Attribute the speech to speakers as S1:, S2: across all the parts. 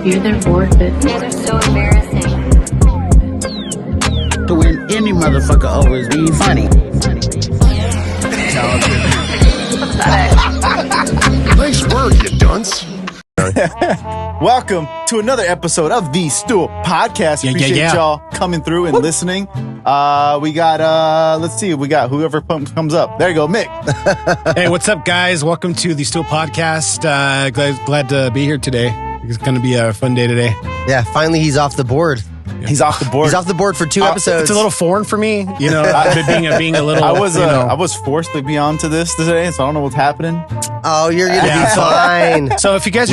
S1: You're their forfeit.
S2: These are so embarrassing.
S3: To win any motherfucker over is being funny.
S4: Nice work, you dunce.
S5: Welcome to another episode of The Stool Podcast. Appreciate y'all coming through and listening. We got, let's see, we got whoever comes up. There you go, Mick.
S6: Hey, what's up, guys? Welcome to The Stool Podcast. Glad to be here today. It's going to be a fun day today.
S7: Yeah, finally he's off the board.
S5: He's off the board.
S7: He's off the board for 2 episodes.
S6: It's a little foreign for me, you know, being a little.
S5: I was forced to be onto this today, so I don't know what's happening.
S7: Oh, you're gonna be fine.
S6: So if you guys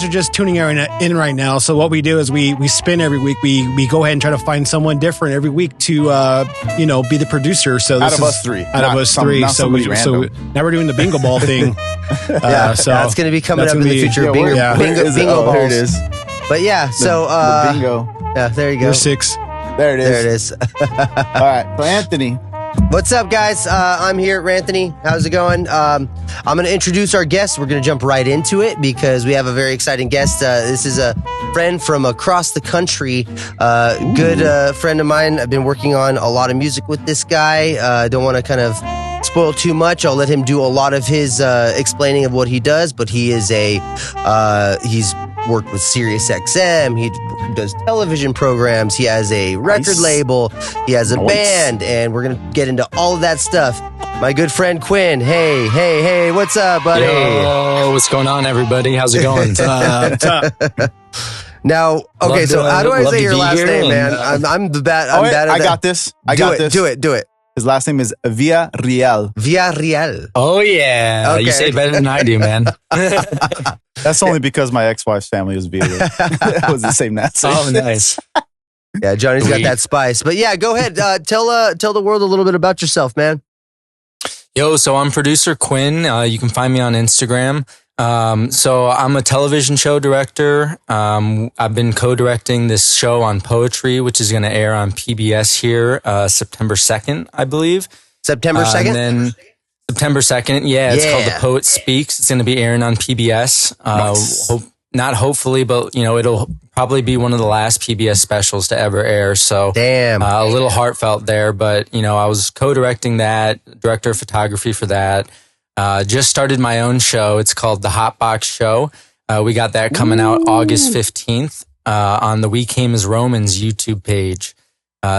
S6: are just tuning in right now, so what we do is we spin every week. We go ahead and try to find someone different every week to be the producer. So
S5: out of us three.
S6: So now we're doing the bingo ball thing.
S7: So that's gonna be coming up in the future. Bingo balls.
S5: There it is.
S7: But yeah,
S5: the bingo.
S7: Yeah, there you go.
S6: You're 6.
S5: There it is.
S7: There it is.
S5: All right, so Anthony.
S7: What's up, guys? I'm here, Ranthony. How's it going? I'm going to introduce our guest. We're going to jump right into it because we have a very exciting guest. This is a friend from across the country. Good friend of mine. I've been working on a lot of music with this guy. Don't want to kind of spoil too much. I'll let him do a lot of his explaining of what he does, but he is he's worked with Sirius XM. He does television programs. He has a record label. He has a band, and we're going to get into all of that stuff. My good friend Quinn. Hey, what's up, buddy?
S8: Yo, what's going on, everybody? How's it going?
S7: Now, okay, so how do I say your last name, man? I'm bad at that.
S5: I got this.
S7: Do it.
S5: His last name is Villarreal.
S7: Villarreal.
S8: Oh, yeah. Okay. You say it better than I do, man.
S5: That's only because my ex-wife's family was Villarreal. It was the same name.
S8: Oh, nice.
S7: Yeah, Johnny's got that spice. But yeah, go ahead. Tell the world a little bit about yourself, man.
S8: Yo, so I'm producer Quinn. You can find me on Instagram. So I'm a television show director. I've been co-directing this show on Poetry, which is going to air on PBS here, September 2nd, I believe.
S7: September 2nd?
S8: And then September 2nd. Yeah, it's called The Poet Speaks. It's going to be airing on PBS.
S5: Nice.
S8: Not hopefully, but it'll probably be one of the last PBS specials to ever air. So
S7: damn,
S8: a little heartfelt there, but I was co-directing that, director of photography for that. Just started my own show. It's called The Hot Box Show. We got that coming out August 15th on the We Came as Romans YouTube page.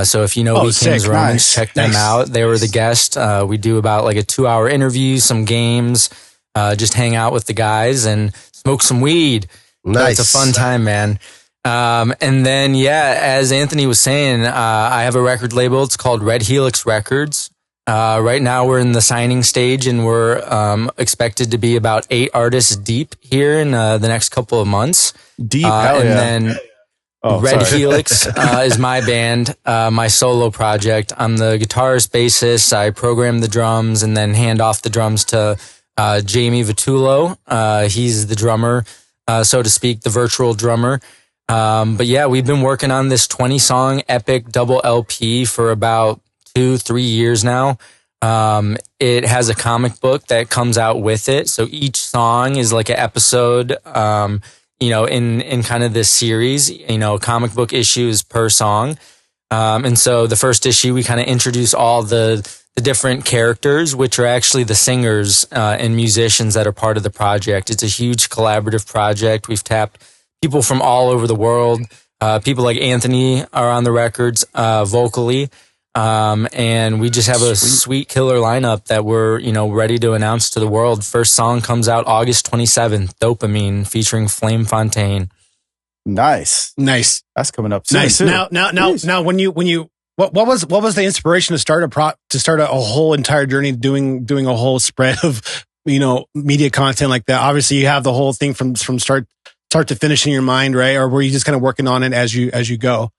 S8: So if you know We Came as Romans, check them out. They were the guest. We do about like a 2-hour interview, some games, just hang out with the guys and smoke some weed.
S7: Nice.
S8: It's a fun time, man. And then, as Anthony was saying, I have a record label. It's called Red Helix Records. Right now we're in the signing stage and we're expected to be about 8 artists deep here in the next couple of months. Then Red Helix is my band, my solo project. I'm the guitarist, bassist. I program the drums and then hand off the drums to Jamie Vitullo. He's the drummer, so to speak, the virtual drummer. But yeah, we've been working on this 20-song epic double LP for about 2-3 years now. It has a comic book that comes out with it. So each song is like an episode, in kind of this series, comic book issues per song. And so the first issue, we kind of introduce all the different characters, which are actually the singers and musicians that are part of the project. It's a huge collaborative project. We've tapped people from all over the world. People like Anthony are on the records vocally. And we just have a sweet killer lineup that we're, ready to announce to the world. First song comes out August 27th, Dopamine, featuring Flame Fontaine.
S5: Nice. That's coming up soon.
S6: Nice.
S5: Too.
S6: Now, when you what was the inspiration to start a whole entire journey doing a whole spread of, media content like that? Obviously you have the whole thing from start to finish in your mind, right? Or were you just kind of working on it as you go?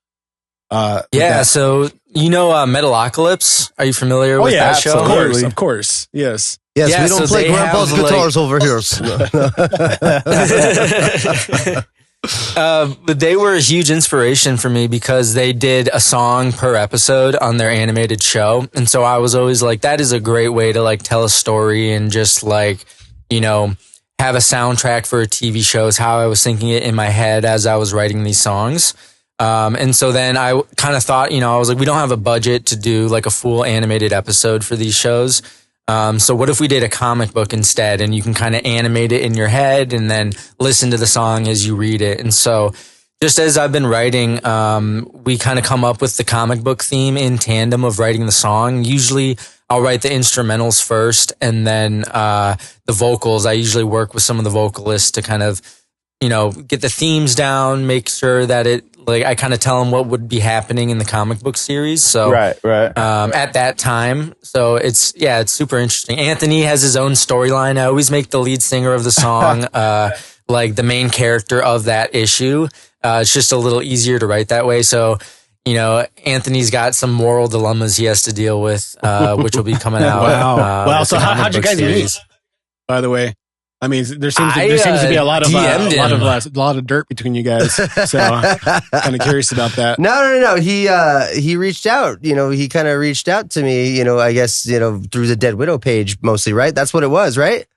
S8: So Metalocalypse, are you familiar with that show?
S6: Of course, yes.
S7: We don't play grandpa's guitars over here.
S8: But they were a huge inspiration for me because they did a song per episode on their animated show, and so I was always like, that is a great way to like tell a story and just like have a soundtrack for a TV show is how I was thinking it in my head as I was writing these songs. And so then I kind of thought, I was like, we don't have a budget to do like a full animated episode for these shows. So what if we did a comic book instead, and you can kind of animate it in your head and then listen to the song as you read it. And so just as I've been writing, we kind of come up with the comic book theme in tandem of writing the song. Usually I'll write the instrumentals first, and then the vocals. I usually work with some of the vocalists to kind of, get the themes down, make sure that I kind of tell them what would be happening in the comic book series. So
S5: right.
S8: At that time. So it's super interesting. Anthony has his own storyline. I always make the lead singer of the song, like the main character of that issue. It's just a little easier to write that way. So, Anthony's got some moral dilemmas he has to deal with, which will be coming out.
S6: Wow. So how'd you guys meet, by the way? I mean, there seems to be a lot of dirt between you guys. So kind of curious about that.
S7: No. He reached out. He kind of reached out to me. I guess through the Dead Widow page mostly, right? That's what it was, right?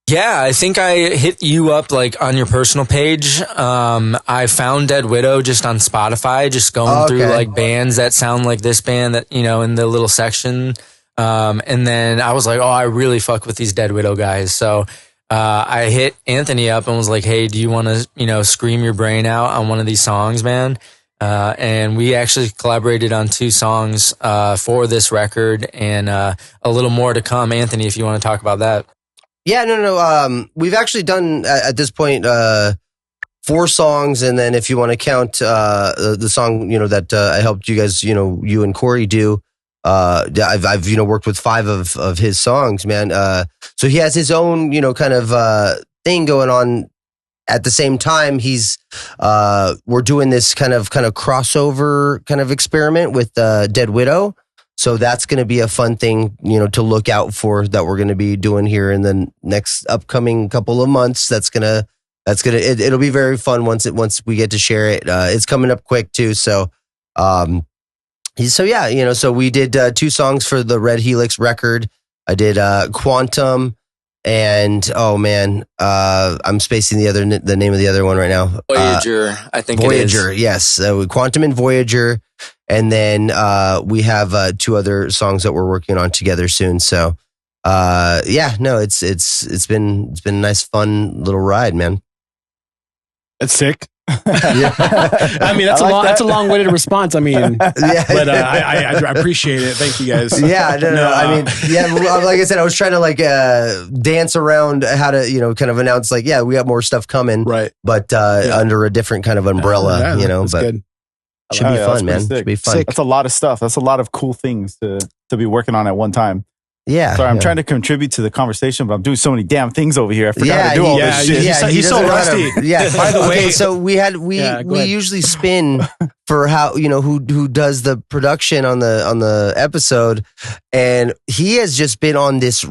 S8: Yeah, I think I hit you up like on your personal page. I found Dead Widow just on Spotify, just going through like bands that sound like this band that in the little section. And then I was like, I really fuck with these Dead Widow guys. So I hit Anthony up and was like, hey, do you want to, scream your brain out on one of these songs, man? And we actually collaborated on 2 songs for this record, and a little more to come. Anthony, if you want to talk about that.
S7: Yeah, no. We've actually done at this point 4 songs, and then if you want to count the song, that I helped you guys, you and Corey do. I've worked with 5 of his songs, man. So he has his own, kind of thing going on. At the same time, we're doing this kind of crossover kind of experiment with Dead Widow. So that's going to be a fun thing, to look out for, that we're going to be doing here in the next upcoming couple of months. It'll be very fun once we get to share it. It's coming up quick too. So we did 2 songs for the Red Helix record. I did Quantum, and I'm spacing the name of the other one right now.
S8: Voyager, I think
S7: Voyager,
S8: it is.
S7: yes. So Quantum and Voyager, and then we have 2 other songs that we're working on together soon. So it's been a nice, fun little ride, man.
S6: That's sick.
S7: Yeah.
S6: I mean, that's a long-winded response. I mean, but I appreciate it. Thank you guys.
S7: Yeah, no. I mean, like I said, I was trying to dance around how to, kind of announce we got more stuff coming,
S6: right?
S7: But under a different kind of umbrella,
S6: that's
S7: but
S6: good.
S7: Should be fun, man. Should be fun.
S5: That's a lot of stuff. That's a lot of cool things to be working on at one time.
S7: Yeah.
S5: Sorry, I'm trying to contribute to the conversation, but I'm doing so many damn things over here. I forgot how to do all this shit.
S6: He's so rusty.
S7: By the way, so we usually spin for how who does the production on the episode, and he has just been on this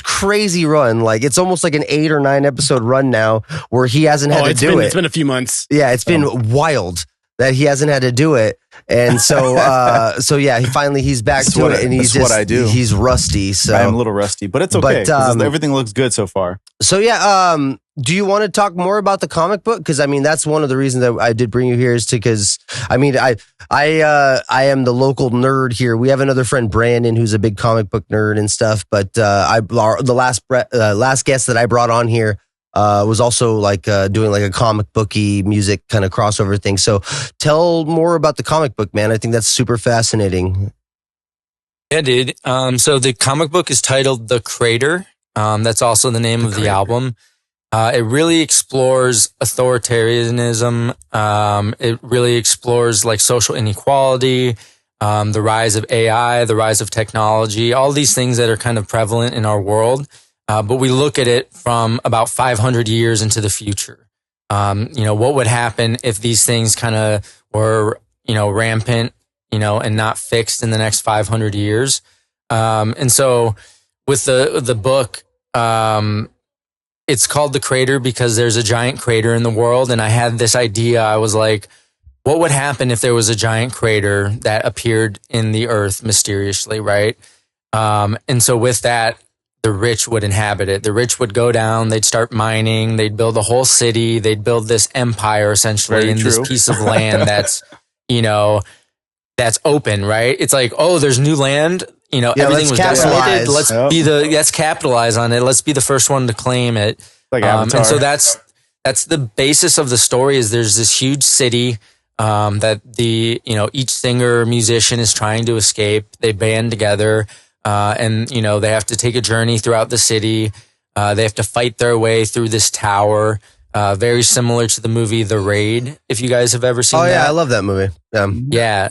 S7: crazy run. Like it's almost like an 8 or 9 episode run now, where he hasn't had to do it.
S6: It's been a few months.
S7: Yeah, it's been wild that he hasn't had to do it. And so, he's back to it, and he's just, what I do. He's rusty. So
S5: I'm a little rusty, but it's okay. Everything looks good so far.
S7: So do you want to talk more about the comic book? Because I mean, that's one of the reasons that I did bring you here is because I mean, I am the local nerd here. We have another friend, Brandon, who's a big comic book nerd and stuff. But the last guest that I brought on here was also doing a comic booky music kind of crossover thing. So tell more about the comic book, man. I think that's super fascinating.
S8: Yeah, dude. So the comic book is titled The Crater. That's also the name of the album. It really explores authoritarianism. It really explores social inequality, the rise of AI, the rise of technology, all these things that are kind of prevalent in our world. But we look at it from about 500 years into the future. What would happen if these things kind of were, rampant, and not fixed in the next 500 years. And so with the book, it's called The Crater because there's a giant crater in the world. And I had this idea. I was like, what would happen if there was a giant crater that appeared in the earth mysteriously, right? And so with that, the rich would inhabit it. The rich would go down, they'd start mining, they'd build a whole city, they'd build this empire essentially
S5: Very
S8: in
S5: true.
S8: this piece of land that's, that's open, right? It's like, oh, there's new land. Everything was
S7: capitalize.
S8: designated. Let's capitalize on it. Let's be the first one to claim it.
S5: Like Avatar.
S8: And so that's the basis of the story. Is there's this huge city that each singer or musician is trying to escape. They band together, and they have to take a journey throughout the city. They have to fight their way through this tower. Very similar to the movie The Raid, if you guys have ever seen that.
S7: Oh, yeah, I love that movie.
S8: Yeah.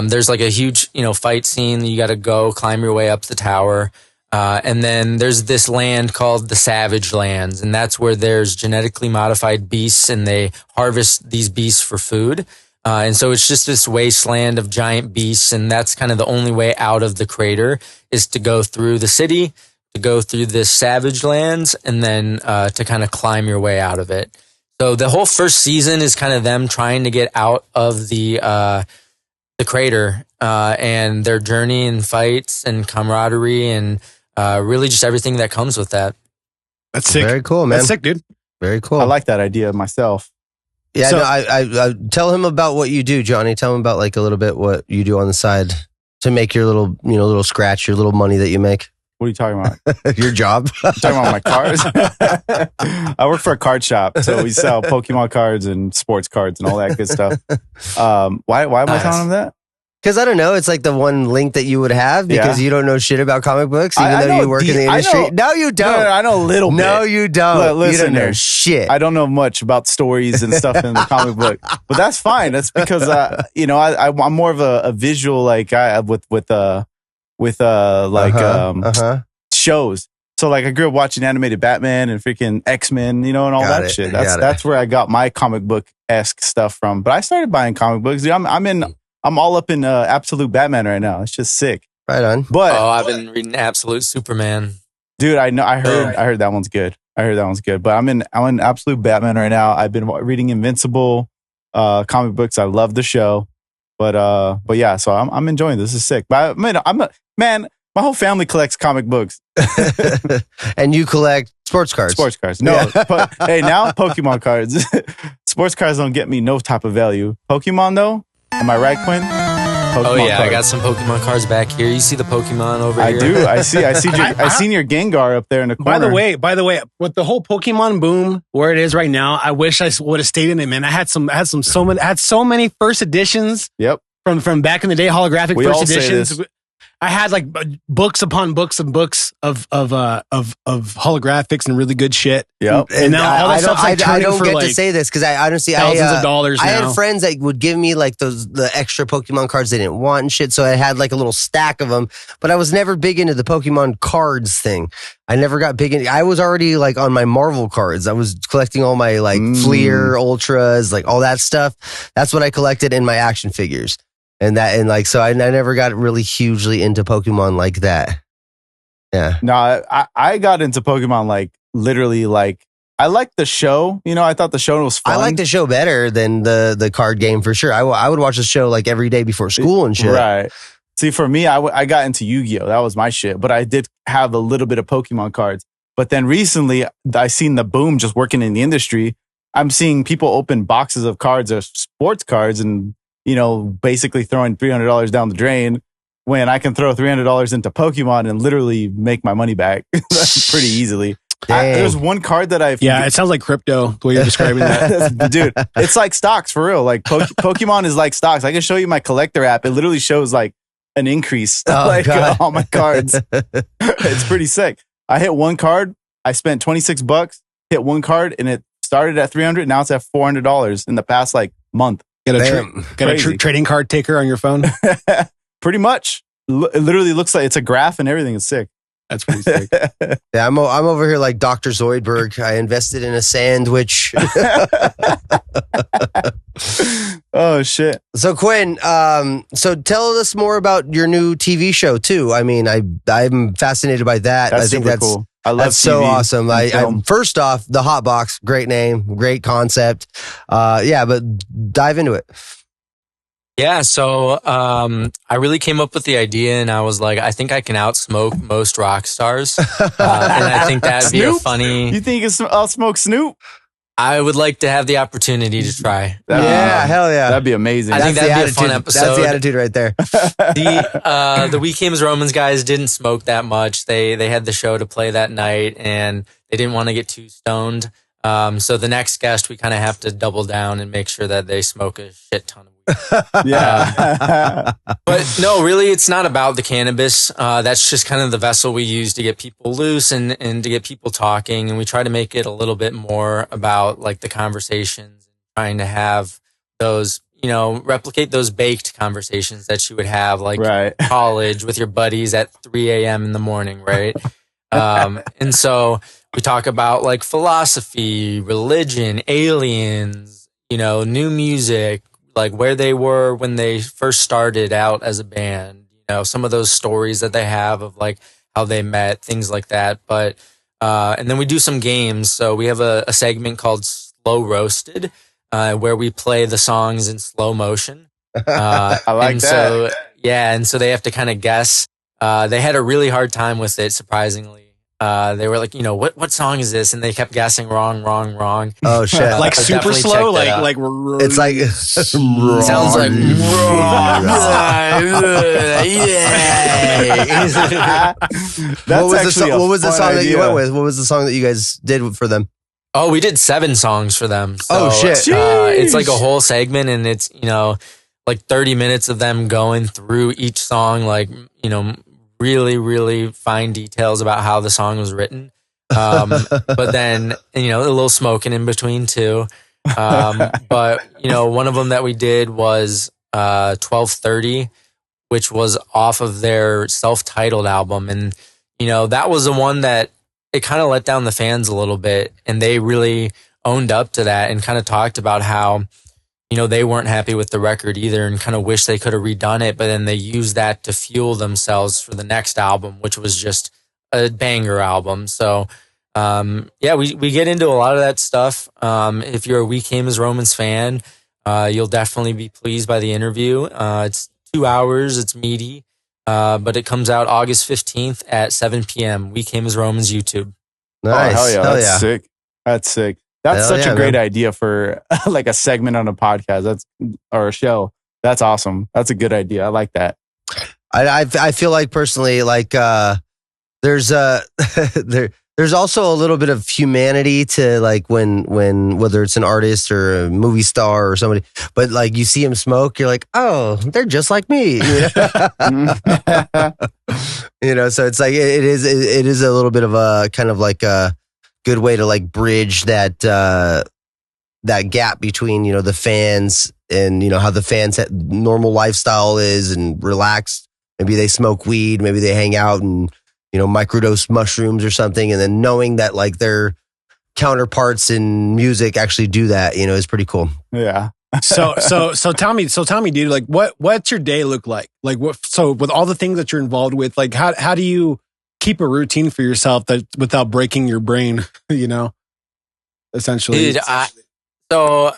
S8: There's like a huge, fight scene. You got to go climb your way up the tower. And then there's this land called the Savage Lands, and that's where there's genetically modified beasts, and they harvest these beasts for food. And so it's just this wasteland of giant beasts, and that's kind of the only way out of the crater is to go through the city, to go through this Savage Lands, and then to kind of climb your way out of it. So the whole first season is kind of them trying to get out of the crater, and their journey and fights and camaraderie and really just everything that comes with that.
S6: That's sick.
S7: Very cool, man.
S6: That's sick, dude.
S7: Very cool.
S5: I like that idea myself.
S7: Yeah,
S5: So-
S7: no, I tell him about what you do, Johnny. Tell him about like a little bit what you do on the side to make your little scratch, your little money that you make.
S5: What are you talking about?
S7: Your job.
S5: You talking about my cards? I work for a card shop, so we sell Pokemon cards and sports cards and all that good stuff. Why am I telling him that?
S7: Because I don't know, it's like the one link that you would have because you don't know shit about comic books, even
S5: I
S7: though
S5: know
S7: you work in the
S5: I
S7: industry.
S5: know-
S7: No, you don't.
S5: No, I know a little bit.
S7: No, you don't.
S5: Look,
S7: You
S5: listen
S7: don't know
S5: here.
S7: shit.
S5: I don't know much about stories and stuff in the comic book, but that's fine. That's because I'm more of a visual with shows. So like I grew up watching animated Batman and freaking X-Men, and all
S7: Got
S5: that
S7: it.
S5: shit.
S7: Got it.
S5: That's where I got my comic book-esque stuff from. But I started buying comic books. Dude, I'm all up in Absolute Batman right now. It's just sick.
S7: Right on.
S5: But
S8: I've been reading Absolute Superman.
S5: dude, I heard that one's good. But I'm in Absolute Batman right now. I've been reading Invincible comic books. I love the show. But yeah, so I'm enjoying this. This is sick. But man, my whole family collects comic books.
S7: And you collect sports cards.
S5: Sports cards. No. Hey, now Pokemon cards. Sports cards don't get me no type of value. Pokemon though? Am I right, Quinn? Pokemon
S8: I got some Pokemon cards back here. You see the Pokemon over
S5: I
S8: here?
S5: do. I seen your Gengar up there in the corner.
S6: By the way, with the whole Pokemon boom where it is right now, I wish I would have stayed in it, man. I had so many first editions.
S5: Yep.
S6: From back in the day, holographic
S5: We
S6: first
S5: all say
S6: editions.
S5: this.
S6: I had like books upon books and books of holographics and really good shit.
S5: Yep.
S6: And now all that stuff's like
S7: I
S6: turning
S7: don't
S6: for
S7: get
S6: like
S7: to say this because I honestly
S6: thousands of dollars
S7: I
S6: now.
S7: had friends that would give me like the extra Pokemon cards they didn't want and shit. So I had like a little stack of them, but I was never big into the Pokemon cards thing. I never got big into. I was already like on my Marvel cards. I was collecting all my like Fleer Ultras, like all that stuff. That's what I collected in my action figures. So I never got really hugely into Pokemon like that. Yeah.
S5: No, I got into Pokemon like literally like I liked the show. I thought the show was fun.
S7: I like the show better than the card game for sure. I would watch the show like every day before school and shit.
S5: Right. See, for me, I got into Yu-Gi-Oh. That was my shit. But I did have a little bit of Pokemon cards. But then recently, I seen the boom just working in the industry. I'm seeing people open boxes of cards or sports cards and basically throwing $300 down the drain when I can throw $300 into Pokemon and literally make my money back pretty easily. There's one card that
S6: it sounds like crypto the way you're describing that.
S5: Dude, it's like stocks for real. Like Pokemon is like stocks. I can show you my collector app. It literally shows like an increase on my cards. It's pretty sick. I hit one card. I spent $26, hit one card, and it started at $300. Now it's at $400 in the past like month.
S6: Got a trading card taker on your phone?
S5: Pretty much. It literally looks like it's a graph and everything. It's sick.
S6: That's pretty sick.
S7: Yeah, I'm over here like Dr. Zoidberg. I invested in a sandwich.
S5: Oh shit.
S7: So Quinn, so tell us more about your new TV show too. I mean, I'm fascinated by that.
S5: That's
S7: I think
S5: super
S7: that's
S5: cool. I love
S7: that's so
S5: TV
S7: awesome.
S5: and film.
S7: First off, the Hot Box, great name, great concept. But dive into it.
S8: Yeah, so I really came up with the idea, and I was like, I think I can outsmoke most rock stars, and I think that'd be a
S5: Snoop?
S8: funny.
S5: You think I'll smoke Snoop?
S8: I would like to have the opportunity to try.
S7: Yeah, hell yeah.
S5: That'd be amazing.
S8: I think
S7: That's the
S8: that'd be a fun
S7: attitude.
S8: episode.
S7: That's the attitude right there.
S8: The We Came as Romans guys didn't smoke that much. They had the show to play that night, and they didn't want to get too stoned. So the next guest, we kind of have to double down and make sure that they smoke a shit ton of weed.
S5: Yeah.
S8: But no, really, it's not about the cannabis. That's just kind of the vessel we use to get people loose and to get people talking. And we try to make it a little bit more about like the conversations, trying to have those, replicate those baked conversations that you would have like
S5: Right.
S8: college with your buddies at 3 a.m. in the morning, right? And so we talk about like philosophy, religion, aliens, new music, like where they were when they first started out as a band, some of those stories that they have of like how they met, things like that. But, and then we do some games. So we have a segment called Slow Roasted, where we play the songs in slow motion.
S5: I like
S8: and
S5: that.
S8: So, yeah. And so they have to kind of guess. They had a really hard time with it, surprisingly. They were like, what song is this? And they kept guessing wrong.
S7: Oh shit!
S6: Like
S8: so
S6: super
S8: definitely
S6: slow,
S8: check that out.
S6: like
S7: It's like
S8: Sounds like
S5: That's
S7: what was the
S5: fun
S7: song that you
S5: idea.
S7: went with? What was the song that you guys did for them?
S8: Oh, we did 7 songs for them. So,
S7: Oh, shit.
S8: It's like a whole segment, and it's like 30 minutes of them going through each song, like really, really fine details about how the song was written. But then a little smoking in between too. But one of them that we did was 1230, which was off of their self-titled album, and that was the one that it kind of let down the fans a little bit, and they really owned up to that and kind of talked about how they weren't happy with the record either, and kind of wish they could have redone it, but then they used that to fuel themselves for the next album, which was just a banger album. So we get into a lot of that stuff. If you're a We Came as Romans fan, you'll definitely be pleased by the interview. It's 2 hours, it's meaty, but it comes out August 15th at 7 p.m. We Came as Romans YouTube.
S7: Nice.
S5: Oh, hell yeah.
S7: Hell
S5: That's
S7: yeah.
S5: sick. That's sick. That's
S7: Hell
S5: such
S7: yeah,
S5: a great
S7: man.
S5: idea for like a segment on a podcast. Or a show. That's awesome. That's a good idea. I like that.
S7: I feel like personally, like there's there's also a little bit of humanity to like when whether it's an artist or a movie star or somebody, but like you see him smoke, you're like, oh, they're just like me. So it's like it is a little bit of a kind of like a good way to like bridge that that gap between the fans and how the fans' normal lifestyle is and relaxed. Maybe they smoke weed, maybe they hang out and microdose mushrooms or something, and then knowing that like their counterparts in music actually do that, is pretty cool.
S5: Yeah.
S6: so tell me, dude, like what's your day look like? Like so with all the things that you're involved with, like how do you keep a routine for yourself that without breaking your brain, essentially?
S8: Dude, so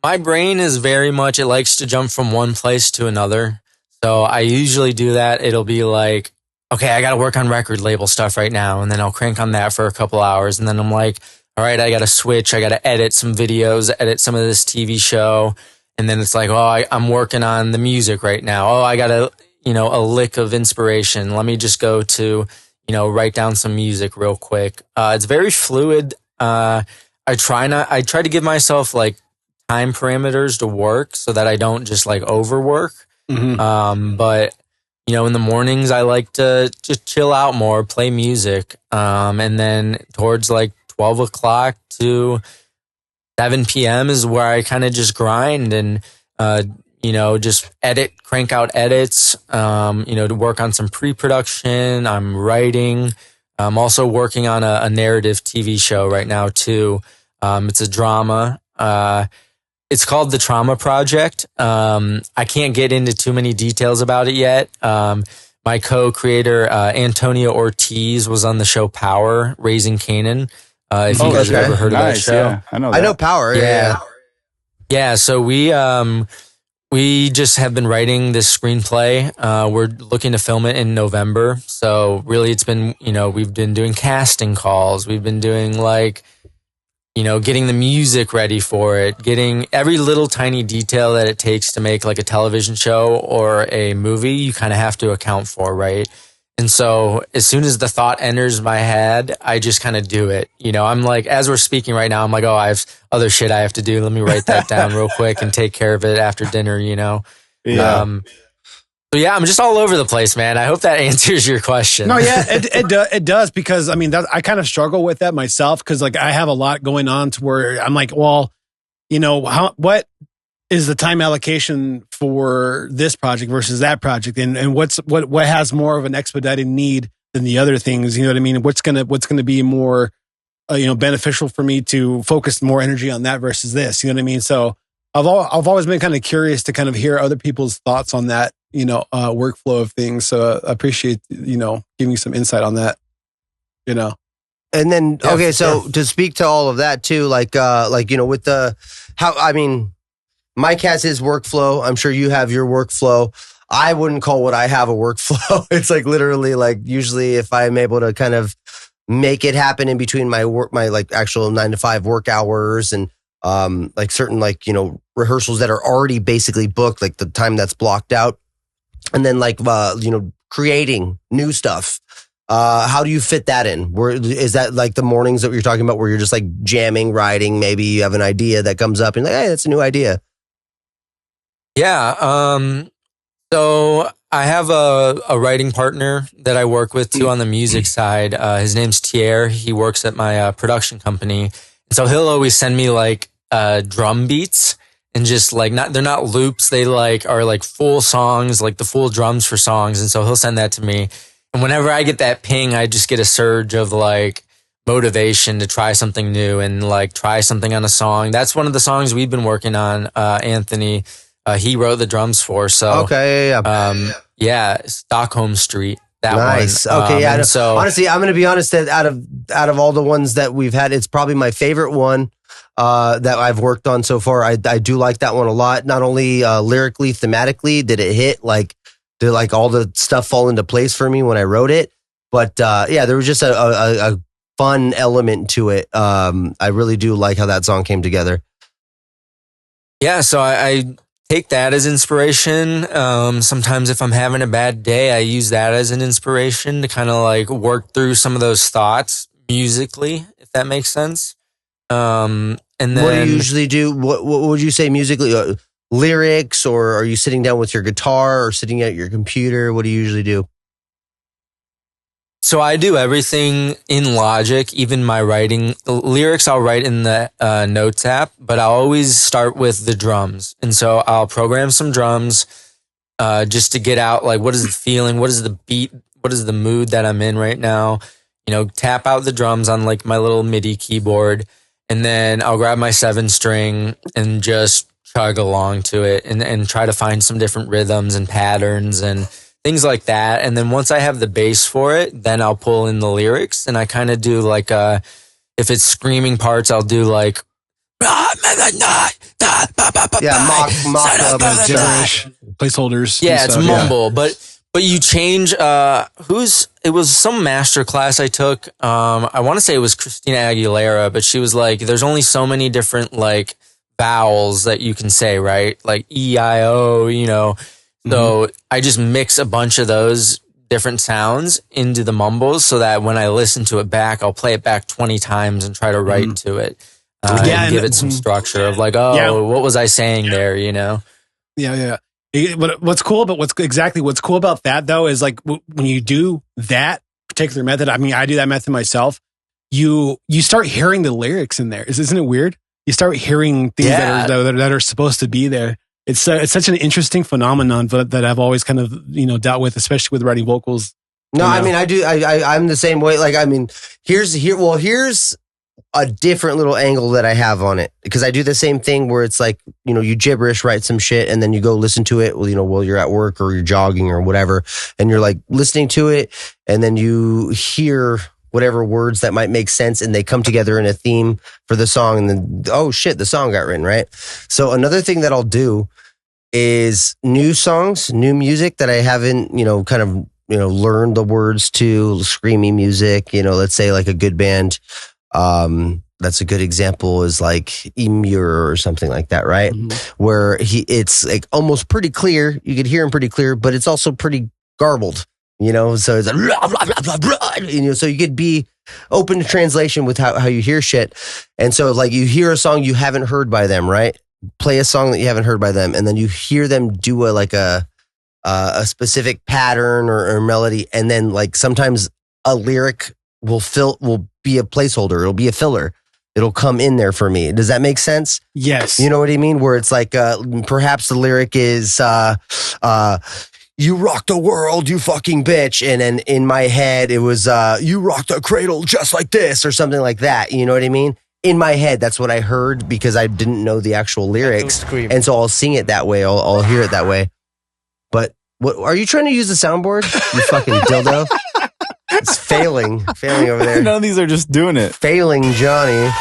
S8: my brain is very much, it likes to jump from one place to another. So I usually do that. It'll be like, okay, I got to work on record label stuff right now. And then I'll crank on that for a couple hours. And then I'm like, all right, I got to switch. I got to edit some videos, edit some of this TV show. And then it's like, oh, I'm working on the music right now. Oh, I got a lick of inspiration. Let me just go to, write down some music real quick. It's very fluid. I try to give myself like time parameters to work so that I don't just like overwork.
S6: Mm-hmm.
S8: But in the mornings I like to just chill out more, play music. And then towards like 12 o'clock to 7 p.m. is where I kind of just grind and, just crank out edits, to work on some pre-production. I'm writing. I'm also working on a narrative TV show right now too. It's a drama. It's called The Trauma Project. I can't get into too many details about it yet. My co-creator, Antonio Ortiz, was on the show Power, Raising Canaan. If you guys have ever heard of that show.
S5: Yeah. I know
S7: Power.
S8: Yeah. So we We just have been writing this screenplay. We're looking to film it in November. So really it's been, we've been doing casting calls. We've been doing getting the music ready for it, getting every little tiny detail that it takes to make like a television show or a movie, you kind of have to account for, right? And so as soon as the thought enters my head, I just kind of do it. I'm like, as we're speaking right now, I'm like, oh, I have other shit I have to do. Let me write that down real quick and take care of it after dinner,
S5: Yeah.
S8: So yeah, I'm just all over the place, man. I hope that answers your question.
S6: No, yeah, it does, because I mean, I kind of struggle with that myself, because like I have a lot going on to where I'm like, well, what is the time allocation for this project versus that project, and what has more of an expedited need than the other things? You know what I mean? What's gonna be more beneficial for me to focus more energy on that versus this? You know what I mean? So I've always been kind of curious to kind of hear other people's thoughts on that workflow of things. So I appreciate giving me some insight on that.
S7: And then, okay, so to speak to all of that too, with Mike has his workflow. I'm sure you have your workflow. I wouldn't call what I have a workflow. It's like literally like usually if I'm able to kind of make it happen in between my like actual 9 to 5 work hours and like certain rehearsals that are already basically booked, like the time that's blocked out. And then creating new stuff. How do you fit that in? Is that like the mornings that you're talking about where you're just like jamming, writing? Maybe you have an idea that comes up and like, hey, that's a new idea.
S8: Yeah. So I have a writing partner that I work with too on the music side. His name's Thierry. He works at my production company. And so he'll always send me like drum beats. And just they're not loops. They are like full songs, like the full drums for songs. And so he'll send that to me. And whenever I get that ping, I just get a surge of like motivation to try something new and like try something on a song. That's one of the songs we've been working on. Anthony, he wrote the drums for. So
S7: okay,
S8: yeah, Stockholm Street. That
S7: nice.
S8: one.
S7: Okay, yeah.
S8: So
S7: honestly, I'm going to be honest that out of all the ones that we've had, it's probably my favorite one. That I've worked on so far. I do like that one a lot. Not only lyrically, thematically, did it hit did all the stuff fall into place for me when I wrote it. But yeah, there was just a fun element to it. I really do like how that song came together.
S8: Yeah, so I take that as inspiration. Sometimes if I'm having a bad day, I use that as an inspiration to kind of like work through some of those thoughts musically, if that makes sense. And then
S7: what do you usually do? What would you say musically? Lyrics, or are you sitting down with your guitar or sitting at your computer? What do you usually do?
S8: So I do everything in Logic, even my writing. The lyrics I'll write in the Notes app, but I'll always start with the drums. And so I'll program some drums just to get out like what is the feeling, what is the beat, what is the mood that I'm in right now. Tap out the drums on like my little MIDI keyboard. And then I'll grab my 7-string and just chug along to it and try to find some different rhythms and patterns and things like that. And then once I have the bass for it, then I'll pull in the lyrics and I kind of do like if it's screaming parts, I'll do like
S7: mock up
S6: gibberish placeholders.
S8: Yeah, it's mumble, but you change, it was some master class I took. I want to say it was Christina Aguilera, but she was like, there's only so many different like vowels that you can say, right? Like E-I-O, So I just mix a bunch of those different sounds into the mumbles so that when I listen to it back, I'll play it back 20 times and try to write to it. And give it some structure of like, what was I saying there,
S6: Yeah. What's cool about what's cool about that though is like when you do that particular method. I mean, I do that method myself. You start hearing the lyrics in there. Isn't it weird? You start hearing things that are supposed to be there. It's such an interesting phenomenon that I've always kind of dealt with, especially with writing vocals.
S7: No, I mean I do. I'm the same way. Like I mean, here's a different little angle that I have on it because I do the same thing where it's like, you gibberish, write some shit and then you go listen to it, while you're at work or you're jogging or whatever. And you're like listening to it and then you hear whatever words that might make sense and they come together in a theme for the song. And then, oh shit, the song got written, right? So another thing that I'll do is new songs, new music that I haven't, kind of, learned the words to, screamy music, let's say like a good band. That's a good example is like Emure or something like that, right? Mm-hmm. Where it's like almost pretty clear. You could hear him pretty clear, but it's also pretty garbled, so it's like, blah, blah, blah, blah, blah, so you could be open to translation with how you hear shit. And so like you hear a song you haven't heard by them, right? Play a song that you haven't heard by them, and then you hear them do a specific pattern or melody, and then like sometimes a lyric will be a placeholder. It'll be a filler. It'll come in there for me. Does that make sense?
S6: Yes.
S7: You know what I mean? Where it's like perhaps the lyric is you rock the world, you fucking bitch, and then in my head it was you rock the cradle just like this or something like that. You know what I mean? In my head, that's what I heard because I didn't know the actual lyrics. And so I'll sing it that way. I'll hear it that way. But what are you trying to use the soundboard? You fucking dildo. It's failing over there.
S5: None of these are just doing it.
S7: Failing Johnny.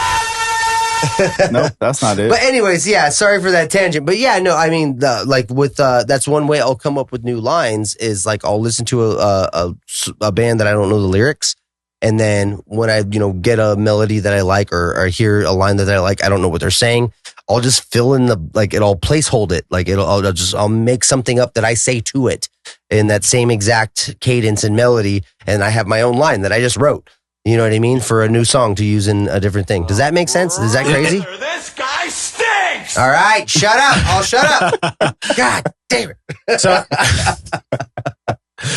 S5: Nope, that's not it.
S7: But anyways, yeah, sorry for that tangent. But yeah, no, I mean, that's one way I'll come up with new lines is like I'll listen to a band that I don't know the lyrics. And then when I, get a melody that I like or hear a line that I like, I don't know what they're saying. I'll just fill in I'll placehold it. Like I'll make something up that I say to it in that same exact cadence and melody. And I have my own line that I just wrote, you know what I mean? For a new song to use in a different thing. Does that make sense? Is that crazy?
S4: This guy stinks!
S7: All right, shut up. I'll shut up. God damn it.
S6: So,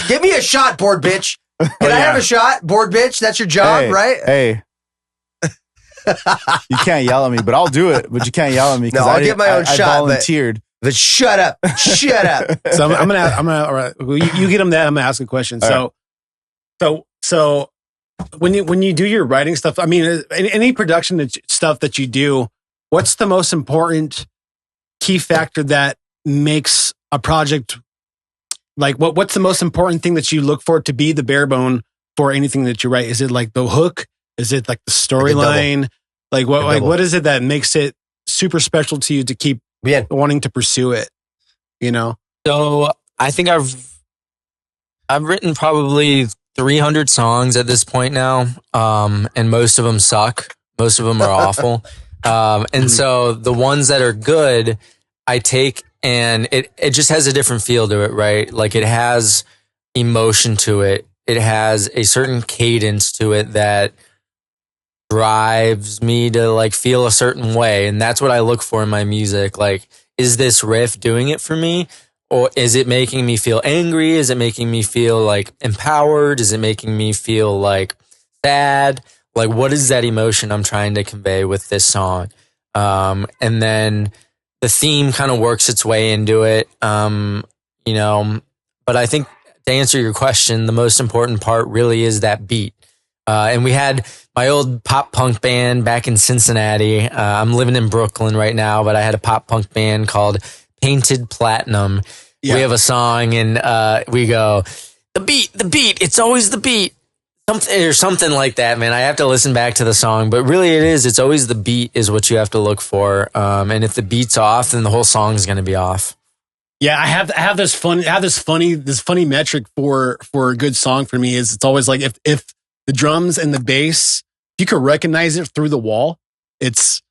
S7: give me a shot, bored bitch. Can I have a shot, bored bitch? That's your job, right?
S5: Hey. You can't yell at me, but I'll do it. But you can't yell at me.
S7: No, I'll get my own shot.
S5: I volunteered.
S7: But shut up. Shut up.
S6: So I'm gonna, all right, you get him that. I'm gonna ask a question. So when you do your writing stuff, I mean, any production stuff that you do, what's the most important key factor that makes a project like what's the most important thing that you look for to be the bare bone for anything that you write? Is it like the hook? Is it like the storyline? Like what is it that makes it super special to you to keep wanting to pursue it?
S8: So I think I've written probably 300 songs at this point now. And most of them suck. Most of them are awful. And so the ones that are good, I take and it just has a different feel to it, right? Like it has emotion to it. It has a certain cadence to it that drives me to like feel a certain way. And that's what I look for in my music. Like, is this riff doing it for me? Or is it making me feel angry? Is it making me feel like empowered? Is it making me feel like sad? Like, what is that emotion I'm trying to convey with this song? And then the theme kind of works its way into it. But I think to answer your question, the most important part really is that beat. And we had my old pop punk band back in Cincinnati. I'm living in Brooklyn right now, but I had a pop punk band called Painted Platinum. Yeah. We have a song and we go, the beat, it's always the beat. Something like that, man. I have to listen back to the song, but really it's always the beat is what you have to look for. And if the beat's off, then the whole song's going to be off.
S6: Yeah, I have this funny metric for a good song for me is it's always like if the drums and the bass, you can recognize it through the wall, it's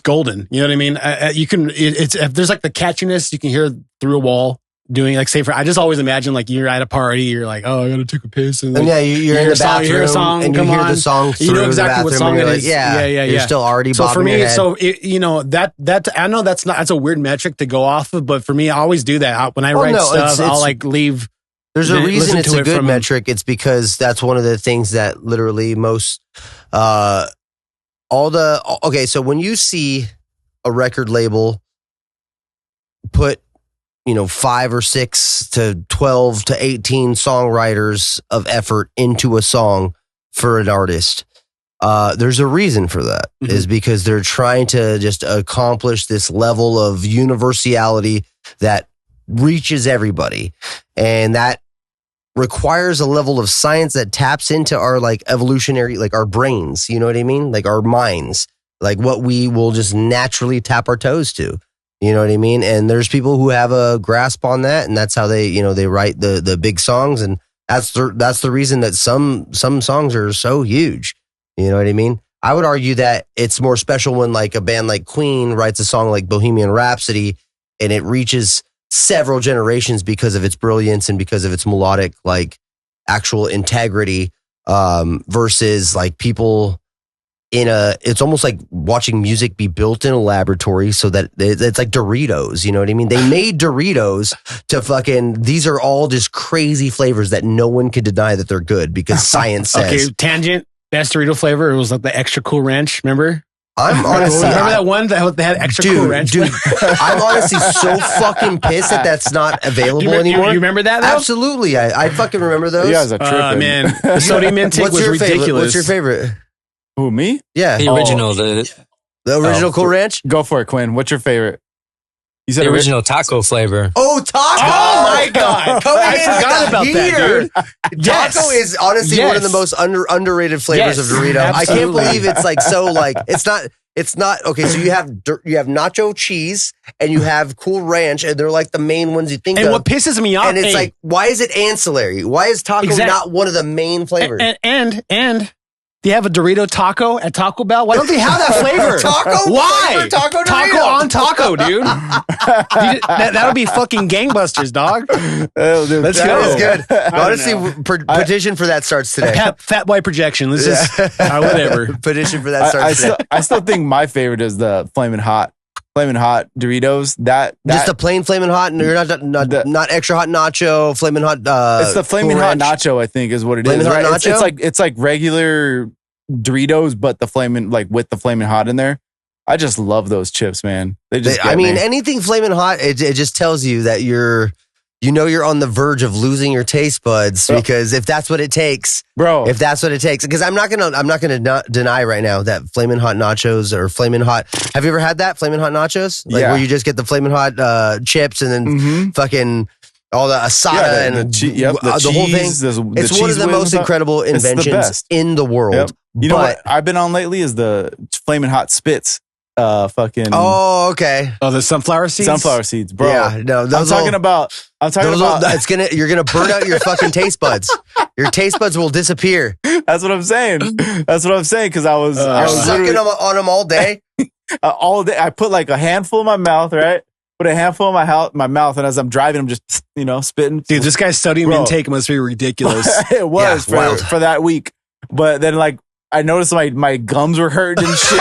S6: golden. You know what I mean? If there's like the catchiness, you can hear through a wall. Doing like I just always imagine like you're at a party, you're like, oh, I gotta take a piss, and like,
S7: you're in the bathroom,
S6: you hear a song,
S7: and you hear the song through
S6: you know exactly
S7: the
S6: what song it is.
S7: Yeah. You're still already bobbing
S6: for me,
S7: your head.
S6: that I know that's a weird metric to go off of, but for me, I always do that when I write stuff. I'll like leave.
S7: There's a reason it's a good metric. It's because that's one of the things that literally most so when you see a record label put 5 or 6 to 12 to 18 songwriters of effort into a song for an artist. There's a reason for that, is because they're trying to just accomplish this level of universality that reaches everybody. And that requires a level of science that taps into our like evolutionary, like our brains, you know what I mean? Like our minds, like what we will just naturally tap our toes to. You know what I mean? And there's people who have a grasp on that, and that's how they, you know, they write the big songs, and that's the reason that some songs are so huge. You know what I mean? I would argue that it's more special when like a band like Queen writes a song like Bohemian Rhapsody, and it reaches several generations because of its brilliance and because of its melodic, like, actual integrity, versus like people it's almost like watching music be built in a laboratory so that it's like Doritos, you know what I mean? They made Doritos to these are all just crazy flavors that no one can deny that they're good because science says.
S6: Okay, tangent, best Dorito flavor, it was like the extra cool ranch, remember?
S7: I'm honestly,
S6: remember that one that had extra cool ranch?
S7: Dude, I'm honestly so fucking pissed that that's not available anymore.
S6: You remember that though?
S7: Absolutely. I fucking remember those.
S5: You guys are tripping.
S6: Man, the sodium intake was ridiculous.
S7: What's your favorite?
S5: Who, me?
S7: Yeah.
S8: The original, the
S7: original Cool Ranch?
S5: Go for it, Quinn. What's your favorite? You said
S8: original taco flavor.
S7: Oh, taco!
S6: Oh my God!
S7: I
S6: forgot about that, dude.
S7: Taco is honestly one of the most underrated flavors of Dorito.
S6: Absolutely.
S7: I can't believe it's like so like it's not okay. So you have nacho cheese and you have Cool Ranch, and they're like the main ones you think of.
S6: And what pisses me off,
S7: and it's like, why is it ancillary? Why is taco not one of the main flavors?
S6: And they have a Dorito taco at Taco Bell. Why don't they have that flavor?
S7: Taco?
S6: Why?
S7: Flavor taco Dorito?
S6: Taco on taco, dude. that would be fucking gangbusters, dog. Let's go.
S7: That is good. Honestly, petition for that starts today.
S6: Fat boy projection. Let's just whatever.
S7: Petition for that starts today.
S5: I still think my favorite is the Flamin' Hot Doritos. That
S7: just a plain Flamin' Hot, and you're not extra hot nacho, Flamin' Hot.
S5: It's the Flamin' Hot Nacho, I think, is what it is.
S7: Flamin' Hot Nacho?
S5: It's like regular Doritos, but the Flamin' with the Flamin' Hot in there. I just love those chips, man. They just.
S7: Anything Flamin' Hot, it just tells you that you're on the verge of losing your taste buds, because if that's what it takes,
S5: bro.
S7: If that's what it takes, because I'm not gonna deny right now that Flamin' Hot Nachos or Flamin' Hot. Have you ever had that Flamin' Hot Nachos? Where you just get the Flamin' Hot chips and then fucking all the asada and the whole thing. It's one of the most incredible inventions in the world.
S5: Yep. You know what I've been on lately is the Flamin' Hot Spits.
S7: Oh, okay.
S6: Oh, the sunflower seeds?
S5: Sunflower seeds, bro.
S7: Yeah, no,
S5: I'm talking about
S7: you're gonna burn out your fucking taste buds. Your taste buds will disappear.
S5: That's what I'm saying. Because I was
S7: sucking on them all day.
S5: All day. I put like a handful in my mouth, right? Put a handful in my mouth, and as I'm driving, I'm just, spitting.
S6: Dude, this guy's sodium intake must be ridiculous.
S5: It was for that week. But then, like, I noticed my gums were hurting and shit.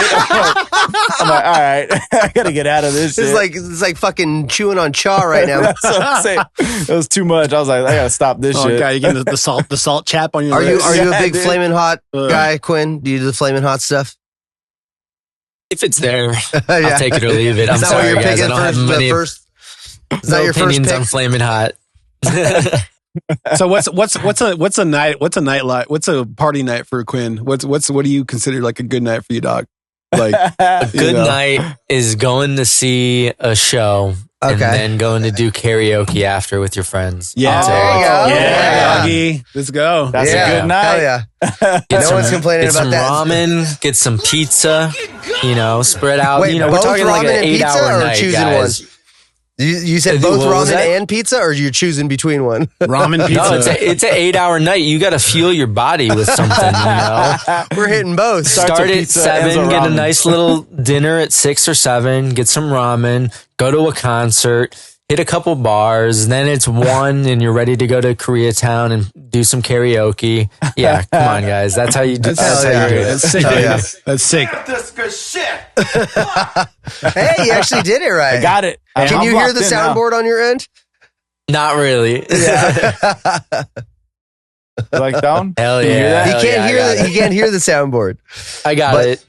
S5: I'm like, all right, I gotta get out of this shit.
S7: It's like fucking chewing on chaw right now.
S5: That's what I'm saying. It was too much. I was like, I gotta stop this shit.
S6: God, you getting the salt chap on your lips.
S7: Are you a big Flamin' Hot guy, Quinn? Do you do the Flamin' Hot stuff?
S8: If it's there, I'll take it or leave it. I'm sorry, guys. I don't have many opinions on Flamin' Hot.
S6: So what's a party night for Quinn? What do you consider like a good night for you, dog? Like
S8: a good night is going to see a show and then going to do karaoke after with your friends.
S6: Yeah,
S7: there you go.
S6: Yeah, doggy. Let's go.
S5: That's a good night.
S7: Hell yeah. No one's complaining about that.
S8: Get some ramen, get some pizza. Spread out.
S7: Wait,
S8: we're talking like an 8-hour night, guys.
S7: One? You said both ramen and pizza, or you're choosing between one?
S6: Ramen pizza.
S8: No, it's an 8-hour night. You got to fuel your body with something.
S7: We're hitting both.
S8: Start at 7, get a nice little dinner at 6 or 7, get some ramen, go to a concert, hit a couple bars, then it's 1 and you're ready to go to Koreatown and do some karaoke. Yeah, come on, guys. That's how you do it.
S6: That's sick. That's sick.
S4: This good shit.
S7: Hey, you actually did it right.
S5: I got it.
S7: Can you hear the soundboard on your end?
S8: Not really.
S7: Yeah.
S5: Like down?
S8: Hell yeah.
S7: He can't hear the soundboard.
S8: I got it.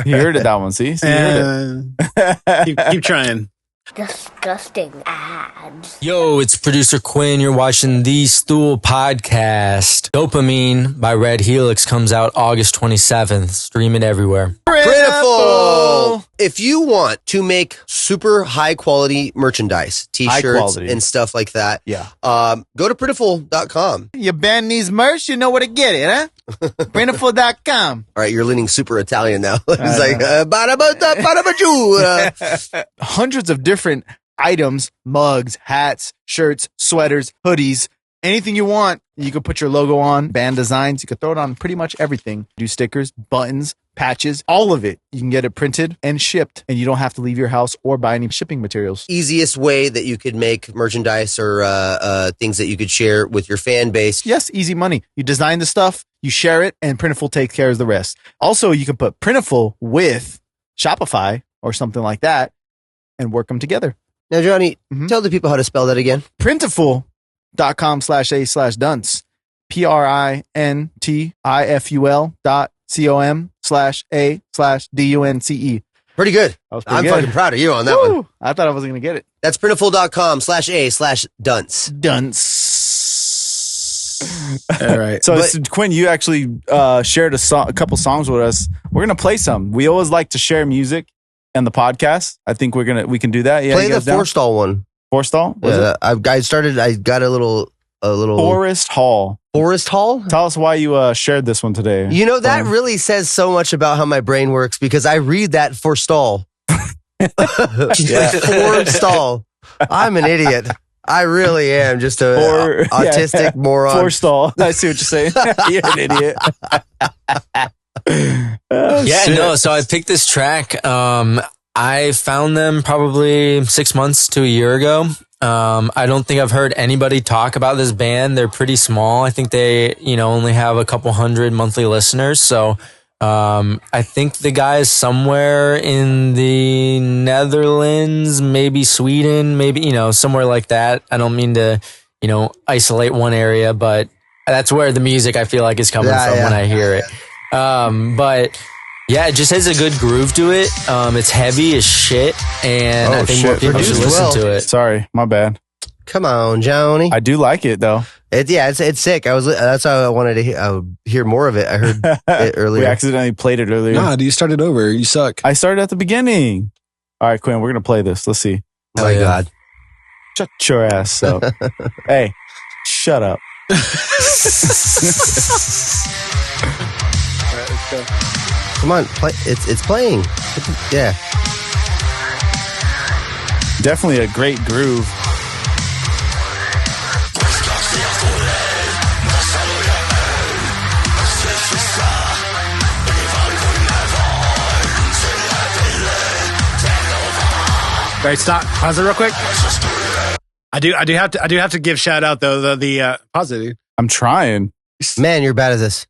S5: You heard it, that one. See? You heard
S6: it. Keep trying.
S1: Disgusting ads.
S8: Yo, it's producer Quinn. You're watching the Stool Podcast. Dopamine by Red Helix comes out August 27th. Stream it everywhere.
S7: Printful! If you want to make super high quality merchandise, t-shirts and stuff like that, go to Printful.com.
S3: Your band needs merch, you know where to get it, huh?
S5: Printful.com.
S7: All right, you're leaning super Italian now. It's like, "Badabada-badabaju."
S5: Hundreds of different items, mugs, hats, shirts, sweaters, hoodies, anything you want. You could put your logo on, band designs. You could throw it on pretty much everything. Do stickers, buttons, patches, all of it. You can get it printed and shipped, and you don't have to leave your house or buy any shipping materials.
S7: Easiest way that you could make merchandise or things that you could share with your fan base.
S5: Yes, easy money. You design the stuff, you share it, and Printful takes care of the rest. Also, you can put Printful with Shopify or something like that and work them together.
S7: Now, Johnny, tell the people how to spell that again.
S5: Printful.com/a/dunce. PRINTIFUL.com/a/DUNCE.
S7: Pretty good.
S5: That was pretty
S7: I'm
S5: good.
S7: fucking proud of you on that one.
S5: I thought I wasn't going to get it.
S7: That's printful.com/a/dunce.
S5: Dunce.
S6: All right.
S5: So,
S7: But-
S5: Quinn, you actually shared a couple songs with us. We're going to play some. We always like to share music and the podcast. I think we can do that. Yeah,
S7: Play
S5: you
S7: the
S5: guys down?
S7: Forstall one.
S5: Forstall? Was it?
S7: I got a little
S5: Forest Hall.
S7: Forest Hall.
S5: Tell us why you shared this one today.
S7: You know, that
S5: Fine.
S7: really says so much about how my brain works because I read that forestall. Forestall. I'm an idiot. I really am just a autistic moron.
S5: Forestall. I see what you're saying. You're an idiot. Oh,
S8: Yeah,
S5: shit.
S8: no. So I picked this track. I found them probably 6 months to a year ago. I don't think I've heard anybody talk about this band. They're pretty small. I think they, only have a couple hundred monthly listeners. So, I think the guy is somewhere in the Netherlands, maybe Sweden, maybe, somewhere like that. I don't mean to, isolate one area, but that's where the music I feel like is coming from when I hear it. But yeah, it just has a good groove to it. It's heavy as shit, and I think more people should listen to it.
S5: Sorry, my bad.
S7: Come on, Johnny.
S5: I do like it though.
S7: It's sick. That's how I wanted to hear more of it. I heard it earlier.
S5: We accidentally played it earlier.
S6: Nah, you started over. You suck.
S5: I started at the beginning. All right, Quinn, we're gonna play this. Let's see.
S7: Oh my God.
S5: Shut your ass up. Hey, shut up.
S7: Come on, play. It's playing. Yeah.
S5: Definitely a great groove.
S6: All right, stop. Pause it real quick. I do have to give shout out though. The pause it, dude.
S5: I'm trying.
S7: Man, you're bad at this.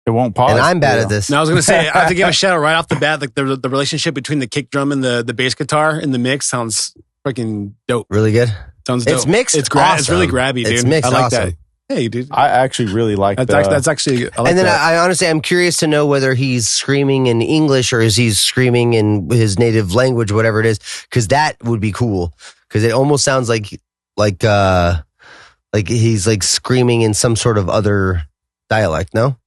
S5: It won't pause.
S7: And I'm bad at this.
S6: No, I was gonna say I have to give a shout out right off the bat. Like the relationship between the kick drum and the bass guitar in the mix sounds freaking dope.
S7: Really good.
S6: Sounds dope.
S7: It's mixed.
S6: It's
S7: awesome.
S6: It's really grabby, dude.
S7: It's mixed.
S6: I like
S7: awesome.
S6: that. Hey, dude.
S5: I actually really like that.
S6: That's actually. I like
S7: And then
S6: that.
S7: I honestly, I'm curious to know whether he's screaming in English or is he screaming in his native language, whatever it is, because that would be cool. Because it almost sounds like he's like screaming in some sort of other dialect. No.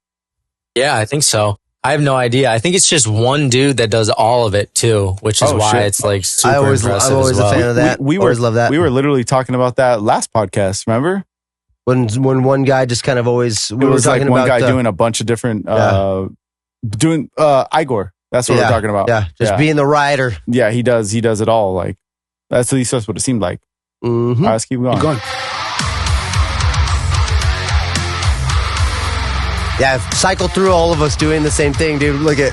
S8: Yeah, I think so. I have no idea. I think it's just one dude that does all of it too, which is why
S5: shit.
S8: it's like super
S7: I'm
S8: impressive
S7: always
S8: as well.
S7: a fan of that.
S5: We
S7: always love that.
S5: We were literally talking about that last podcast. Remember?
S7: when one guy just kind of always
S5: It was like one guy doing a bunch of different doing Igor. That's what we're talking about.
S7: Yeah, just being the rider.
S5: Yeah, he does it all. Like that's at least that's what it seemed like.
S7: Mm-hmm.
S5: All right, let's keep going.
S6: Keep going.
S7: Yeah, cycle through all of us doing the same thing, dude. Look at.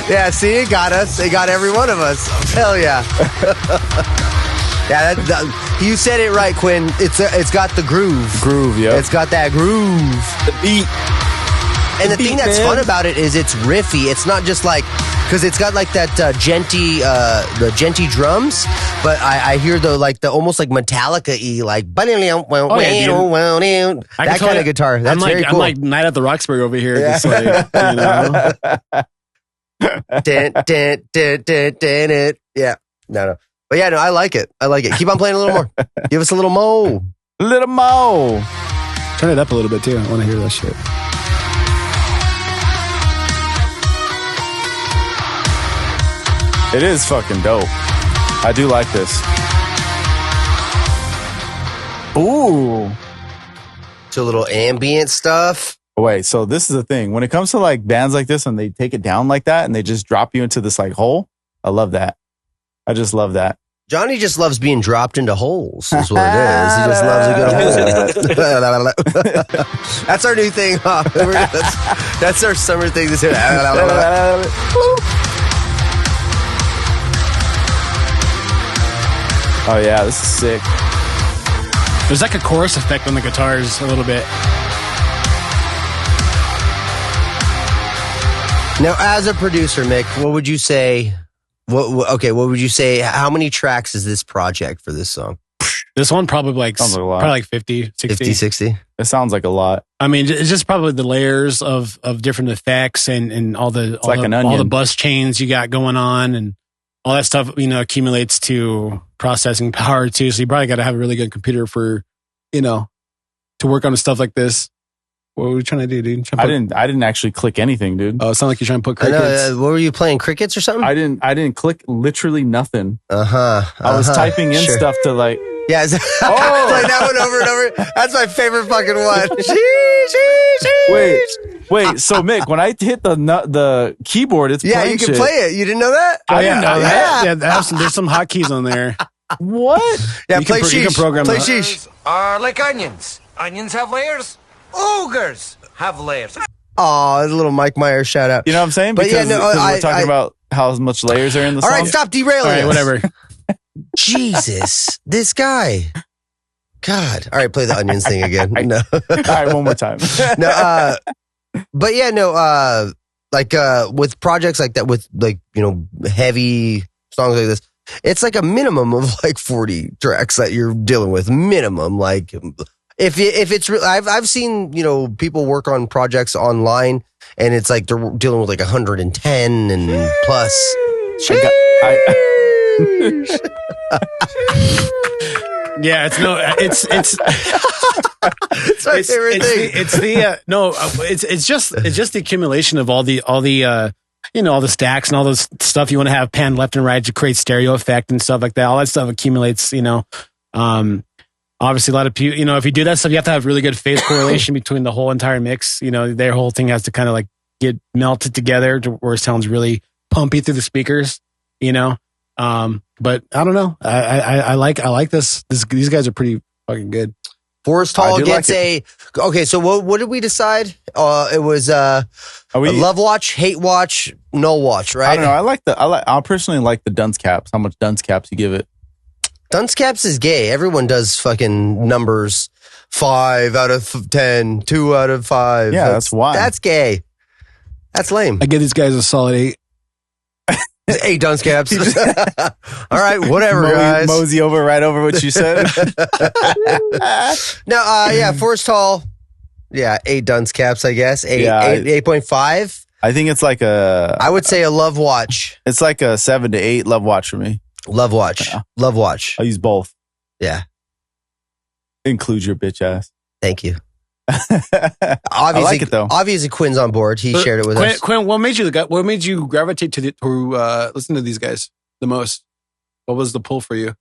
S7: Yeah, see, it got us. It got every one of us. Hell yeah. Yeah, you said it right, Quinn. It's got the groove.
S5: Groove, yeah.
S7: It's got that groove.
S8: The beat.
S7: And the thing that's fun about it is it's riffy. It's not just like, because it's got like that the genty drums, but I hear the almost like Metallica-y, like that kind of guitar. That's very cool.
S6: I'm like Night at the Roxbury over here.
S7: Yeah.
S6: Just like,
S7: Yeah, no. But yeah, no, I like it. Keep on playing a little more. Give us a little mo.
S5: Little Mo.
S6: turn it up a little bit too. I want to hear that shit.
S5: It is fucking dope. I do like this. Ooh.
S7: to a little ambient stuff.
S5: Wait, so this is the thing. When it comes to like bands like this and they take it down like that and they just drop you into this like hole, I love that. I just love that.
S7: Johnny just loves being dropped into holes, is what it is. He just loves a good hole. That's our new thing, huh? That's our summer thing. This
S5: Oh yeah, this is sick.
S6: There's like a chorus effect on the guitars a little bit.
S7: Now, as a producer, Mick, what would you say? What would you say? How many tracks is this project for this song?
S6: This one probably like
S5: Sounds like a lot.
S6: probably like 50, 60.
S7: 50, 60?
S5: It sounds like a lot.
S6: I mean, it's just probably the layers of different effects and all the
S5: like an
S6: all the
S5: onion.
S6: bus chains you got going on and all that stuff, you know, accumulates to processing power too. So you probably got to have a really good computer for, you know, to work on stuff like this. What were you trying to do, dude?
S5: I didn't actually click anything, dude.
S6: Oh, it sounds like you're trying to put
S7: I
S6: crickets.
S7: know, what were you playing? Crickets or something?
S5: I didn't click literally nothing.
S7: I
S5: I was typing in stuff to like.
S7: Yeah, play that one over and over. That's my favorite fucking one.
S5: Wait. So Mick, when I hit the keyboard, it's
S7: Yeah,
S5: playing
S7: you can
S5: shit.
S7: play it. You didn't know that?
S5: I didn't know that.
S6: Yeah, there's some hotkeys on there.
S5: What?
S7: Yeah,
S6: You
S7: play
S6: can
S7: sheesh.
S6: program
S7: play
S6: that.
S7: sheesh.
S4: Are like onions. Onions have layers. Ogres have layers.
S7: Aw, a little Mike Myers shout out.
S5: You know what I'm saying?
S7: But yeah,
S5: Because,
S7: no,
S5: because
S7: I-
S5: we're talking
S7: I-
S5: about how much layers are in the
S7: All
S5: song.
S7: right, stop derailing
S6: All right,
S7: us.
S6: whatever.
S7: Jesus, this guy. God. All right, play the onions thing again. No.
S5: All right, one more time.
S7: No, but yeah, no, with projects like that, with like, you know, heavy songs like this, it's like a minimum of like 40 tracks that you're dealing with. Minimum. Like if it's real, I've seen, you know, people work on projects online and it's like they're dealing with like 110 and plus.
S6: Yeah, it's
S7: It's my favorite thing.
S6: It's just the accumulation of all the you know, all the stacks and all those stuff you want to have panned left and right to create stereo effect and stuff like that. All that stuff accumulates, you know. Obviously a lot of people, you know, if you do that stuff, you have to have really good phase correlation between the whole entire mix. You know, their whole thing has to kind of like get melted together to where it sounds really pumpy through the speakers, you know. But I don't know. I like this. These guys are pretty fucking good.
S7: Forrest
S5: I
S7: Hall
S5: do
S7: gets
S5: like
S7: okay. So what did we decide? It was a love watch, hate watch, null watch, right?
S5: I don't know. I personally like the dunce caps. How much dunce caps you give it?
S7: Dunce caps is gay. Everyone does fucking numbers. 5 out of 10, 2 out of 5.
S5: Yeah, that's why.
S7: That's gay. That's lame.
S6: I give these guys a solid 8.
S7: 8 dunce caps. All right, whatever, guys.
S5: Mosey right over what you said.
S7: No, yeah, Forrest Hall. Yeah, 8 dunce caps, I guess. 8.5.
S5: I think it's like
S7: I would say a love watch.
S5: It's like a 7 to 8 love watch for me.
S7: Love watch.
S5: Yeah.
S7: Love watch.
S5: I use both.
S7: Yeah.
S5: Include your bitch ass.
S7: Thank you.
S5: I like it though.
S7: Obviously, Quinn's on board. He shared it with us.
S6: Quinn, what made you gravitate to listen to these guys the most? What was the pull for you?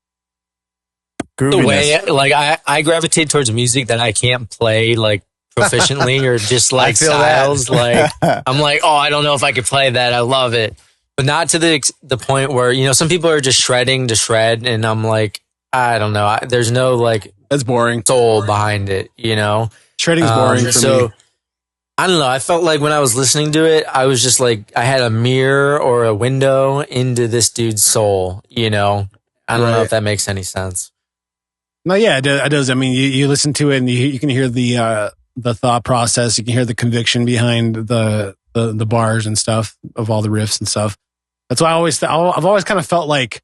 S8: The
S5: Grooviness.
S8: way, like, I gravitate towards music that I can't play, like, proficiently or just, like,
S7: feel that.
S8: styles. Like, I'm like, oh, I don't know if I could play that. I love it. But not to the point where, you know, some people are just shredding to shred, and I'm like, I don't know. There's no, like,
S6: That's boring.
S8: soul behind it, you know?
S6: Shredding's boring for me.
S8: I don't know. I felt like when I was listening to it, I was just like, I had a mirror or a window into this dude's soul, you know? I don't know if that makes any sense.
S6: No, yeah, it does. I mean, you listen to it and you can hear the thought process. You can hear the conviction behind the bars and stuff of all the riffs and stuff. That's why I've always kind of felt like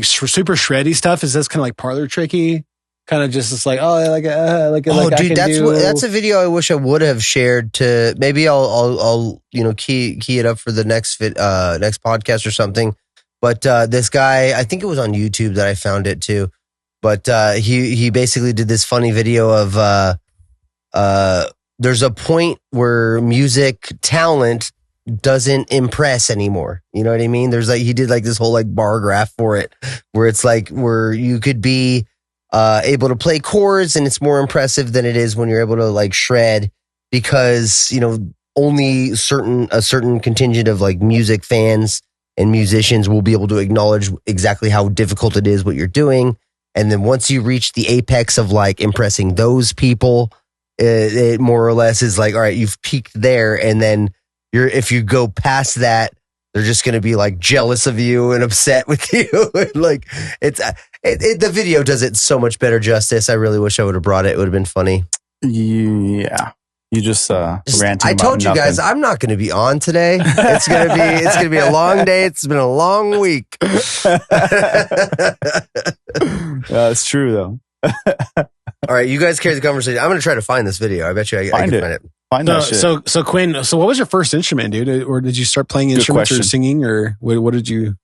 S6: super shreddy stuff is this kind of like parlor tricky, kind of just it's like
S7: Dude, that's a video I wish I would have shared to. Maybe I'll you know key it up for the next next podcast or something. But this guy, I think it was on YouTube that I found it too. But he basically did this funny video of there's a point where music talent doesn't impress anymore. You know what I mean? There's like he did like this whole like bar graph for it where it's like where you could be able to play chords, and it's more impressive than it is when you're able to like shred, because only a certain contingent of like music fans and musicians will be able to acknowledge exactly how difficult it is what you're doing. And then once you reach the apex of like impressing those people, it more or less is like, all right, you've peaked there. And then if you go past that, they're just going to be like jealous of you and upset with you. Like the video does it so much better justice. I really wish I would have brought it. It would have been funny.
S5: Yeah. You just ranting.
S7: I told you guys I'm not going to be on today. It's going to be a long day. It's been a long week.
S5: It's true though.
S7: All right, you guys carry the conversation. I'm going to try to find this video. I bet you I can find it.
S5: Find that shit.
S6: So Quinn, so what was your first instrument, dude? Or did you start playing instruments or singing, or what did you?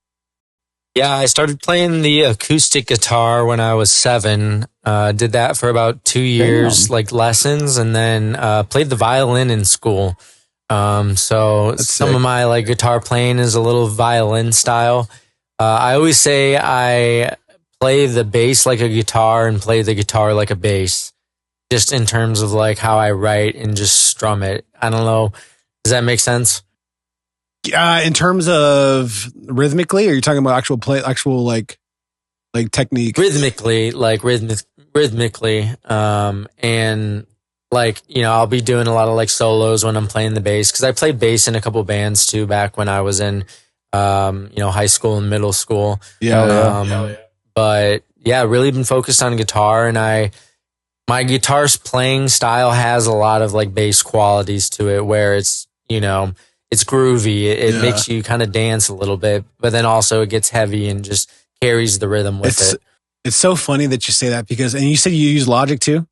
S8: Yeah, I started playing the acoustic guitar when I was 7. Did that for about 2 years, like lessons, and then played the violin in school. So some of my like guitar playing is a little violin style. I always say I play the bass like a guitar and play the guitar like a bass, just in terms of like how I write and just strum it. I don't know. Does that make sense?
S6: In terms of rhythmically, are you talking about actual like technique?
S8: Rhythmically, and like, I'll be doing a lot of like solos when I'm playing the bass, because I played bass in a couple bands too back when I was in high school and middle school. But yeah, really been focused on guitar, and my guitar's playing style has a lot of like bass qualities to it, where it's it's groovy. It makes you kind of dance a little bit, but then also it gets heavy and just carries the rhythm with it.
S6: It's so funny that you say that, because, and you said you use Logic too?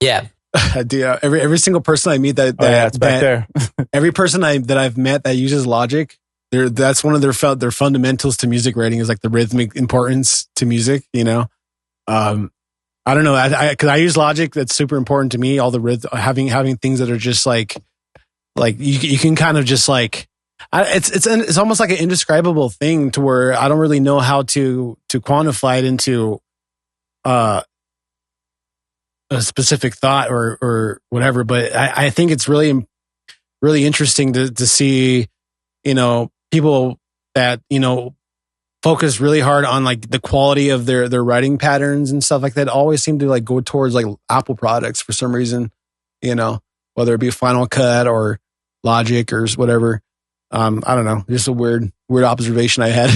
S8: Yeah.
S6: Every single person I meet
S5: it's back there.
S6: Every person that I've met that uses Logic, that's one of their fundamentals to music writing, is like the rhythmic importance to music. I don't know, because I use Logic. That's super important to me. All the rhythm, having things that are just like you can kind of just like, it's almost like an indescribable thing, to where I don't really know how to quantify it into a specific thought or whatever. But I think it's really, really interesting to see, people that, focus really hard on like the quality of their writing patterns and stuff like that, always seem to like go towards like Apple products for some reason, whether it be Final Cut or Logic or whatever. I don't know. Just a weird observation I had.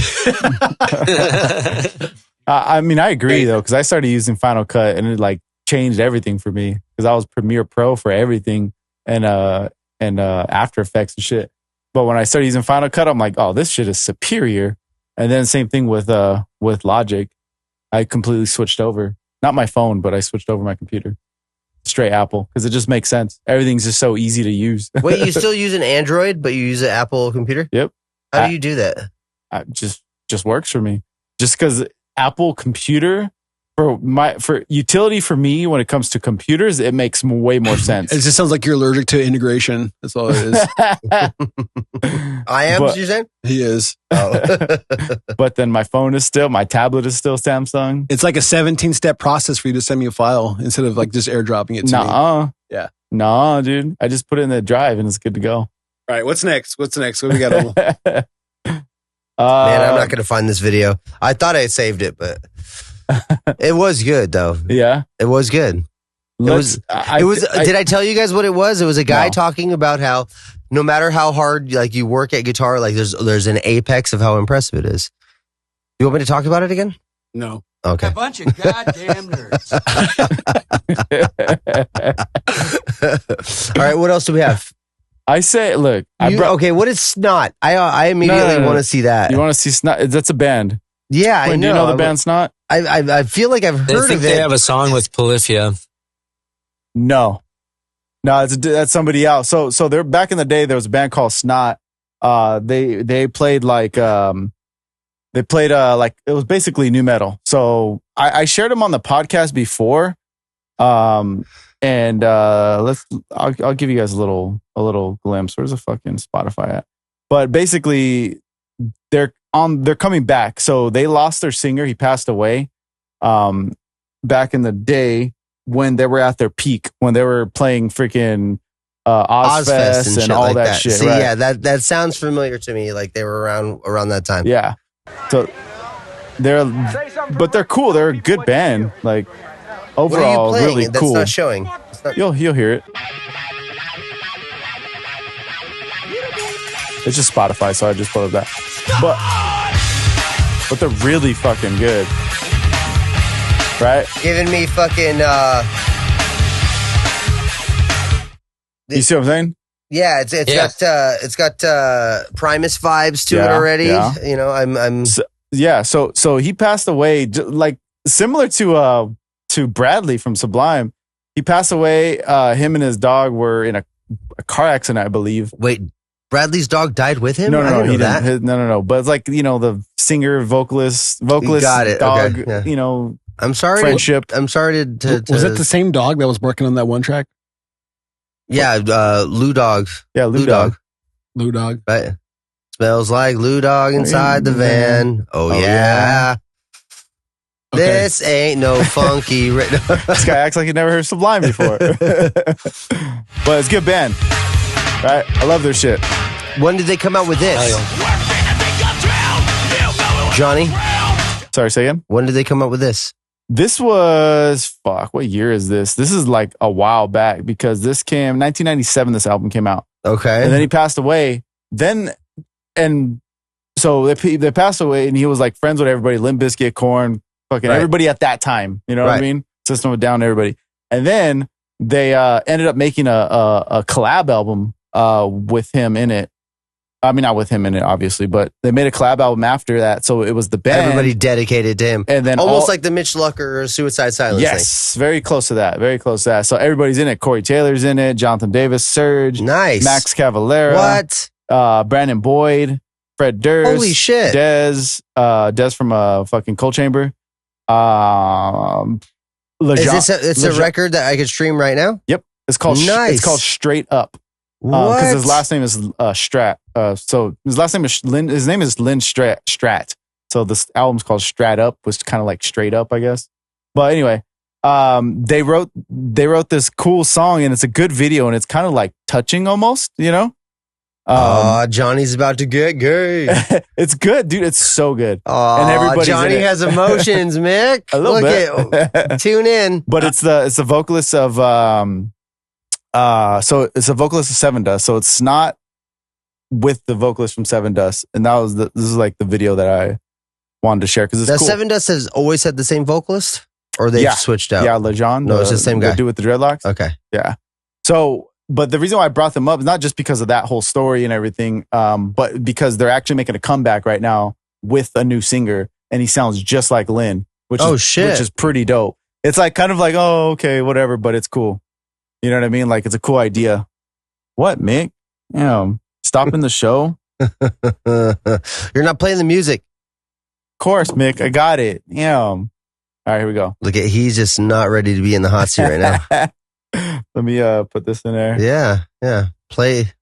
S5: I mean, I agree though, because I started using Final Cut and it like changed everything for me, because I was Premiere Pro for everything and After Effects and shit. But when I started using Final Cut, I'm like, oh, this shit is superior. And then same thing with Logic. I completely switched over. Not my phone, but I switched over my computer. Straight Apple, because it just makes sense. Everything's just so easy to use.
S7: Wait, you still use an Android, but you use an Apple computer?
S5: Yep.
S7: How do you do that?
S5: Just works for me. Just because Apple computer for utility for me when it comes to computers, it makes way more sense.
S6: It just sounds like you're allergic to integration. That's all it is.
S7: I am. You saying?
S6: He is.
S7: Oh.
S5: But then my tablet is still Samsung.
S6: It's like a 17-step process for you to send me a file instead of like just airdropping it to me. Yeah.
S5: Nah, dude. I just put it in the drive and it's good to go.
S6: All right. What's next? What we got?
S7: Man, I'm not going to find this video. I thought I had saved it, but it was good though.
S5: Yeah.
S7: It was good. Did I tell you guys what it was? It was a guy talking about how no matter how hard like you work at guitar, like there's an apex of how impressive it is. You want me to talk about it again?
S6: No.
S7: Okay.
S4: A bunch of goddamn nerds.
S7: All right. What else do we have?
S5: I say, look.
S7: Okay. What is Snot? I immediately want to see that.
S5: You want to see Snot? That's a band.
S7: Yeah, I know.
S5: Do you know the band Snot?
S7: I feel like I've heard of it.
S8: I think they have a song with Polyphia.
S5: No, that's somebody else. So they're back in the day. There was a band called Snot. They played like it was basically new metal. So I shared them on the podcast before. I'll give you guys a little glimpse. Where's the fucking Spotify at? But basically, they're coming back. So they lost their singer. He passed away. back in the day when they were at their peak, when they were playing freaking Ozfest and
S7: shit
S5: all
S7: like
S5: that shit.
S7: See,
S5: right?
S7: yeah, that sounds familiar to me. Like they were around that time.
S5: Yeah. So they're cool. They're a good band. Like
S7: What are you
S5: overall,
S7: playing
S5: really
S7: that's
S5: cool.
S7: not showing? It's not-
S5: You'll hear it. It's just Spotify, so I just put up that. But they're really fucking good, right?
S7: Giving me fucking.
S5: You see what I'm saying?
S7: Yeah, it's got Primus vibes to it
S5: Yeah,
S7: already.
S5: yeah.
S7: You know, I'm
S5: Yeah. So he passed away, like similar to Bradley from Sublime. He passed away. Him and his dog were in a car accident, I believe.
S7: wait. Bradley's dog died with him.
S5: No,
S7: I didn't know
S5: he
S7: that.
S5: didn't. No. But it's like, the singer, vocalist,
S7: Got it,
S5: dog.
S7: okay, yeah. I'm sorry.
S5: Friendship.
S7: I'm sorry to
S6: Was it the same dog that was working on that one track?
S7: Yeah, Lou Dog.
S5: Yeah, Lou Dog.
S6: Lou Dog.
S7: Right. Smells like Lou Dog inside the van. Oh,
S5: Oh,
S7: yeah.
S6: Okay.
S7: This ain't no funky.
S5: This guy acts like he never heard Sublime before. But it's a good band. Right? I love their shit.
S7: When did they come out with this? Johnny,
S5: Sorry, say again?
S7: when did they come out with this?
S5: This was, what year is this? This is like a while back because 1997, this album came out.
S7: Okay.
S5: And then he passed away. So they passed away and he was like friends with everybody, Limp Bizkit, Korn, fucking
S7: Right.
S5: everybody at that time. You know what I
S7: Right.
S5: mean? System of a Down, everybody. And then they ended up making a collab album with him in it. I mean, not with him in it, obviously, but they made a collab album after that. So it was the band.
S7: Everybody dedicated to him.
S5: And then
S7: Almost like the Mitch Lucker Suicide Silence
S5: yes, very close to that. Very close to that. So everybody's in it. Corey Taylor's in it. Jonathan Davis, Serge,
S7: thing. Nice.
S5: Max Cavalera,
S7: What?
S5: Brandon Boyd, Fred Durst,
S7: Holy shit.
S5: Dez from fucking Cold Chamber.
S7: Is this a record that I could stream right now?
S5: Yep, it's called
S7: Nice.
S5: It's called Straight Up.
S7: What?
S5: Because his last name is Strat. So his last name is Lynn. His name is Lynn Strat. So this album's called Strat Up, was kind of like Straight Up, I guess. But anyway, they wrote this cool song, and it's a good video, and it's kind of like touching almost,
S7: Johnny's about to get gay.
S5: It's good, dude. It's so good.
S7: Oh,
S5: And everybody's
S7: Johnny
S5: in it.
S7: has emotions, Mick.
S5: A little
S7: Look
S5: bit.
S7: at tune in.
S5: But it's the vocalist of so it's a vocalist of Seven Dust. So it's not with the vocalist from Seven Dust. And this is like the video that I wanted to share because it's
S7: Now,
S5: cool.
S7: Seven Dust has always had the same vocalist, or they've
S5: Yeah.
S7: switched out.
S5: Yeah, Lejean.
S7: No, it's the same guy.
S5: dude with the dreadlocks.
S7: Okay.
S5: Yeah. So, but the reason why I brought them up is not just because of that whole story and everything, but because they're actually making a comeback right now with a new singer, and he sounds just like Lynn, which is pretty dope. It's like kind of like, oh, okay, whatever, but it's cool. You know what I mean? Like it's a cool idea. What, Mick? Stopping the show?
S7: You're not playing the music.
S5: Of course, Mick. I got it. All right, here we go.
S7: Look at he's just not ready to be in the hot seat right now.
S5: Let me put this in there.
S7: Yeah. Play.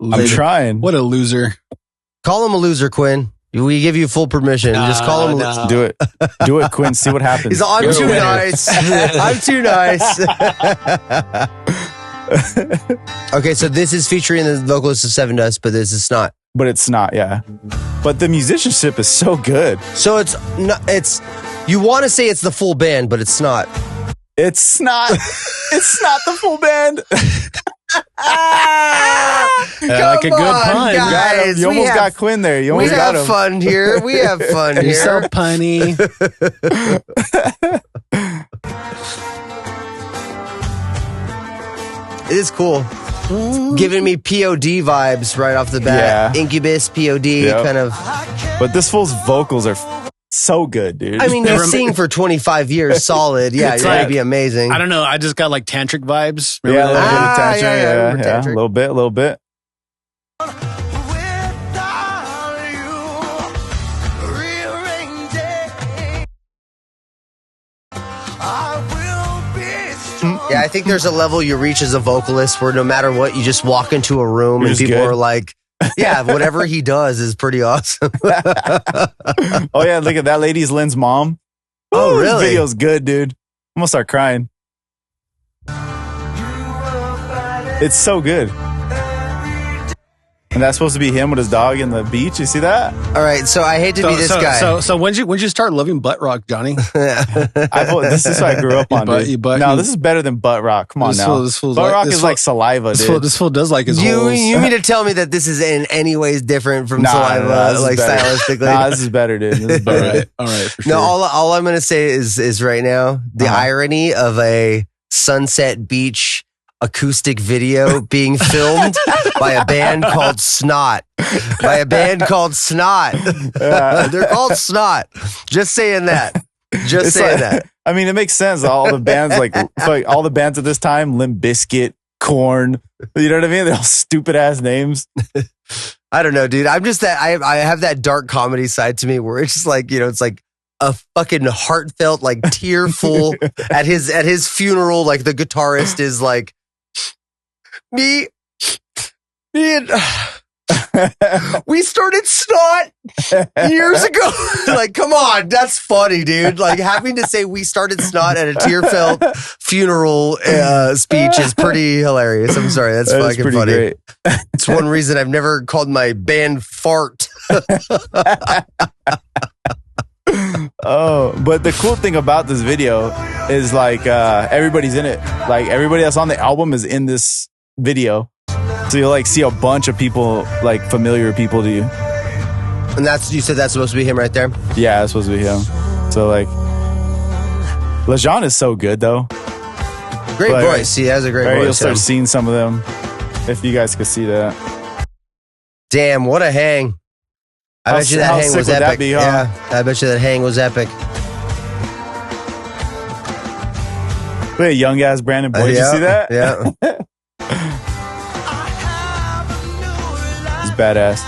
S5: I'm trying.
S6: What a loser.
S7: Call him a loser, Quinn. We give you full permission. Just call him.
S6: No.
S5: Do it. Do it, Quinn. See what happens.
S7: He's all, I'm
S5: You're a
S7: too
S5: winner.
S7: nice. I'm too nice. Okay, so this is featuring the vocalist of Seven Dust, but this is not.
S5: But it's not, yeah. But the musicianship is so good.
S7: So it's not. It's you want to say it's the full band, but it's not.
S5: It's not. It's not the full band.
S6: Like a good pun.
S5: You got him.
S7: Guys,
S5: You
S7: we
S5: almost
S7: have-
S5: got Quinn there. You
S7: We
S5: almost got
S7: have
S5: him.
S7: fun here. We have fun
S6: You're so
S7: here.
S6: punny.
S7: It is cool. Giving me POD vibes right off the bat.
S5: Yeah.
S7: Incubus, POD,
S5: Yep.
S7: kind of.
S5: But this fool's vocals are so good, dude.
S7: I mean, you sing for 25 years solid. Yeah,
S6: It's
S7: you're going
S6: like-
S7: to be amazing.
S6: I don't know. I just got like tantric vibes.
S5: yeah, a
S6: Remember
S5: little
S6: that?
S5: bit of
S7: Ah,
S5: tension.
S7: yeah, I
S5: Yeah,
S7: remember
S5: yeah,
S7: Tantric.
S5: a little bit.
S7: Yeah, I think there's a level you reach as a vocalist where no matter what, you just walk into a room
S5: You're
S7: and
S5: just
S7: people
S5: good.
S7: are like, yeah, whatever he does is pretty awesome.
S5: Oh yeah, look at that lady's Lynn's mom.
S7: Oh,
S5: Ooh,
S7: really?
S5: This video's good, dude. gonna start crying. It's so good. And that's supposed to be him with his dog in the beach. You see that?
S7: All right, so I hate to be this guy.
S6: So when'd you start loving butt rock, Johnny?
S5: This is what I grew up on. Dude. This is better than butt rock. Come on now. Butt rock is like saliva, dude.
S6: This fool does like his
S7: You
S6: holes.
S7: mean to tell me that this is in any ways different from saliva, like stylistically?
S5: Nah, this is better, dude. This is better.
S6: All right. For sure.
S7: No, all I'm gonna say is right now the irony of a Sunset Beach acoustic video being filmed by a band called Snot. They're called Snot. Just saying that.
S5: I mean, it makes sense. All the bands, like all the bands at this time, Limp Bizkit, Korn. You know what I mean? They're all stupid ass names.
S7: I don't know, dude. I'm just that I have that dark comedy side to me where it's just like, it's like a fucking heartfelt, like tearful at his funeral. Like the guitarist is like, me and we started Snot years ago. Like, come on, that's funny, dude. Like having to say we started Snot at a tear-filled funeral speech is pretty hilarious. I'm sorry, that's fucking funny. Great. It's one reason I've never called my band Fart.
S5: Oh, but the cool thing about this video is like everybody's in it. Like everybody that's on the album is in this video, so you'll like see a bunch of people, like familiar people to you.
S7: And you said that's supposed to be him right there?
S5: Yeah, that's supposed to be him. So like Lejean is so good though.
S7: Great voice. He has a great voice.
S5: You'll start seeing some of them if you guys could see that.
S7: Damn, what a hang. I bet you that hang was epic. Yeah, I bet you that hang was epic.
S5: Look at young ass Brandon Boyd. Did you see that?
S7: Yeah.
S5: He's badass.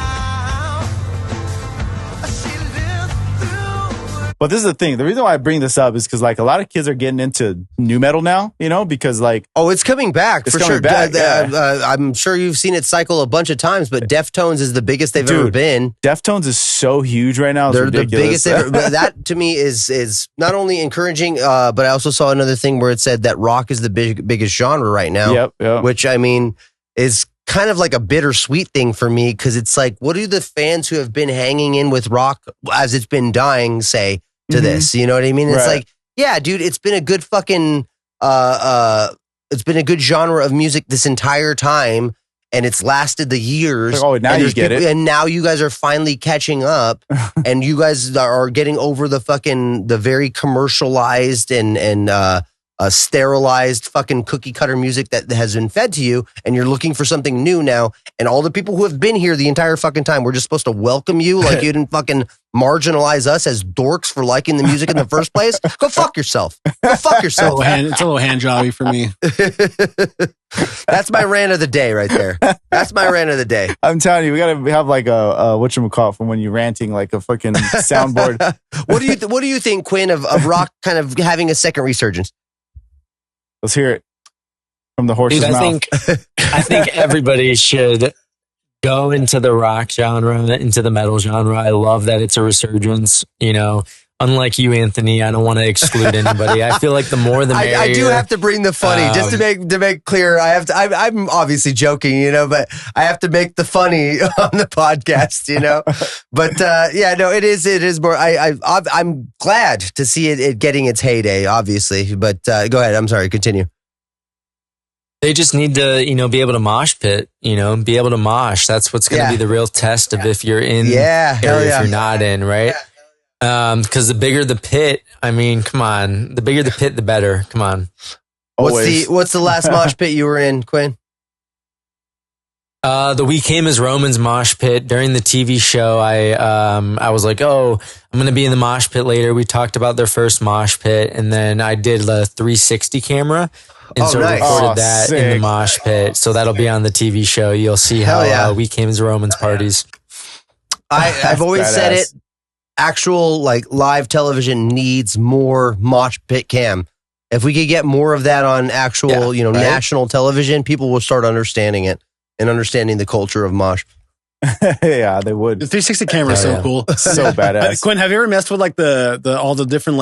S5: But this is the thing. The reason why I bring this up is because like a lot of kids are getting into nu metal now, because like
S7: it's coming back for sure.
S5: Yeah.
S7: I'm sure you've seen it cycle a bunch of times, but Deftones is the biggest they've ever been.
S5: Deftones is so huge right now. It's
S7: They're
S5: ridiculous.
S7: the biggest ever. That to me is not only encouraging, but I also saw another thing where it said that rock is the biggest genre right now.
S5: Yep.
S7: Which I mean is kind of like a bittersweet thing for me because it's like, what do the fans who have been hanging in with rock as it's been dying say to this? You know what I mean? It's like, yeah, dude, it's been a good fucking it's been a good genre of music this entire time, and it's lasted the years.
S5: Like, now you get it.
S7: And now you guys are finally catching up, and you guys are getting over the very commercialized and sterilized fucking cookie cutter music that has been fed to you, and you're looking for something new now. And all the people who have been here the entire fucking time, we're just supposed to welcome you like you didn't fucking marginalize us as dorks for liking the music in the first place. Go fuck yourself. Go fuck yourself.
S6: It's a little hand jobby for me.
S7: That's my rant of the day right there. That's my rant of the day.
S5: I'm telling you, we gotta have like a whatchamacallit from when you're ranting, like a fucking soundboard.
S7: What do you think, Quinn, of rock kind of having a second resurgence?
S5: Let's hear it from the horse's mouth.
S2: I think everybody should go into the rock genre, into the metal genre. I love that it's a resurgence. Unlike you, Anthony, I don't want to exclude anybody. I feel like the more the merrier.
S7: I do have to bring the funny just to make clear. I'm obviously joking, but I have to make the funny on the podcast, But it is more. I'm glad to see it getting its heyday, obviously. But go ahead. I'm sorry. Continue.
S2: They just need to, be able to mosh pit, be able to mosh. That's what's going to be the real test of if you're in, or if you're not in, right? Because the bigger the pit, I mean, come on, the bigger the pit, the better. Come on.
S7: What's the last mosh pit you were in, Quinn?
S2: The We Came as Romans mosh pit during the TV show. I was like, I'm going to be in the mosh pit later. We talked about their first mosh pit, and then I did the 360 camera. And
S7: nice.
S2: Recorded that in the mosh pit. So that'll be on the TV show. You'll see how We Came as Romans parties.
S7: I've always said it. Actual live television needs more mosh pit cam. If we could get more of that on actual, national television, people will start understanding it and understanding the culture of mosh.
S5: Yeah, they would.
S6: The 360 camera is so cool.
S5: So badass.
S6: Quinn, have you ever messed with the all the different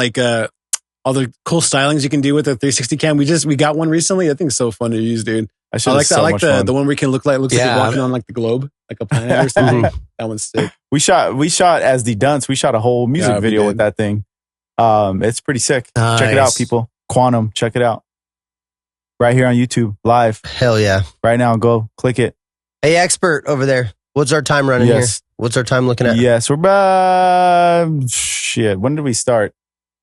S6: all the cool stylings you can do with the 360 cam. We got one recently. I think it's so fun to use, dude. I like the one where you can looks like you're walking on like the globe, like a planet or something. That one's sick.
S5: We shot as the Dunce. We shot a whole music video with that thing. It's pretty sick. Nice. Check it out, people. Quantum, check it out. Right here on YouTube, live.
S7: Hell yeah.
S5: Right now, go click it.
S7: Hey, expert over there. What's our time running here? What's our time looking at?
S5: Yes, we're shit. When did we start?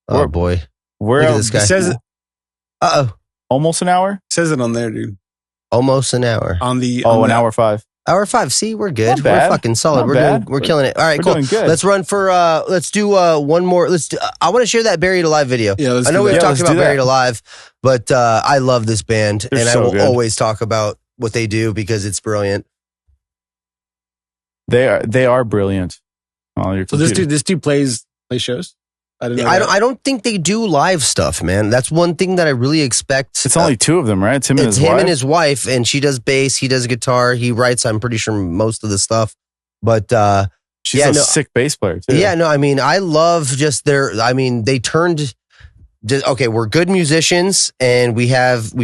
S7: Oh boy.
S5: Look at
S7: this guy.
S6: It says
S5: almost an hour?
S6: Says it on there, dude.
S7: Almost an hour.
S5: An hour 5.
S7: Hour 5. See, we're good. We're fucking solid. We're killing it. All right, cool. Let's run for let's do one more. I want to share that Buried Alive video.
S6: Yeah,
S7: I know we've talked about Buried Alive, but I love this band and I will always talk about what they do because it's brilliant.
S5: They are brilliant.
S6: So this dude plays shows?
S7: I don't think they do live stuff, man. That's one thing that I really expect.
S5: It's only 2 of them, right? It's him and his wife,
S7: and she does bass, he does guitar, he writes, I'm pretty sure, most of the stuff. But
S5: she's a sick bass player too.
S7: Yeah, no, I mean, I love just they turned okay, we're good musicians and we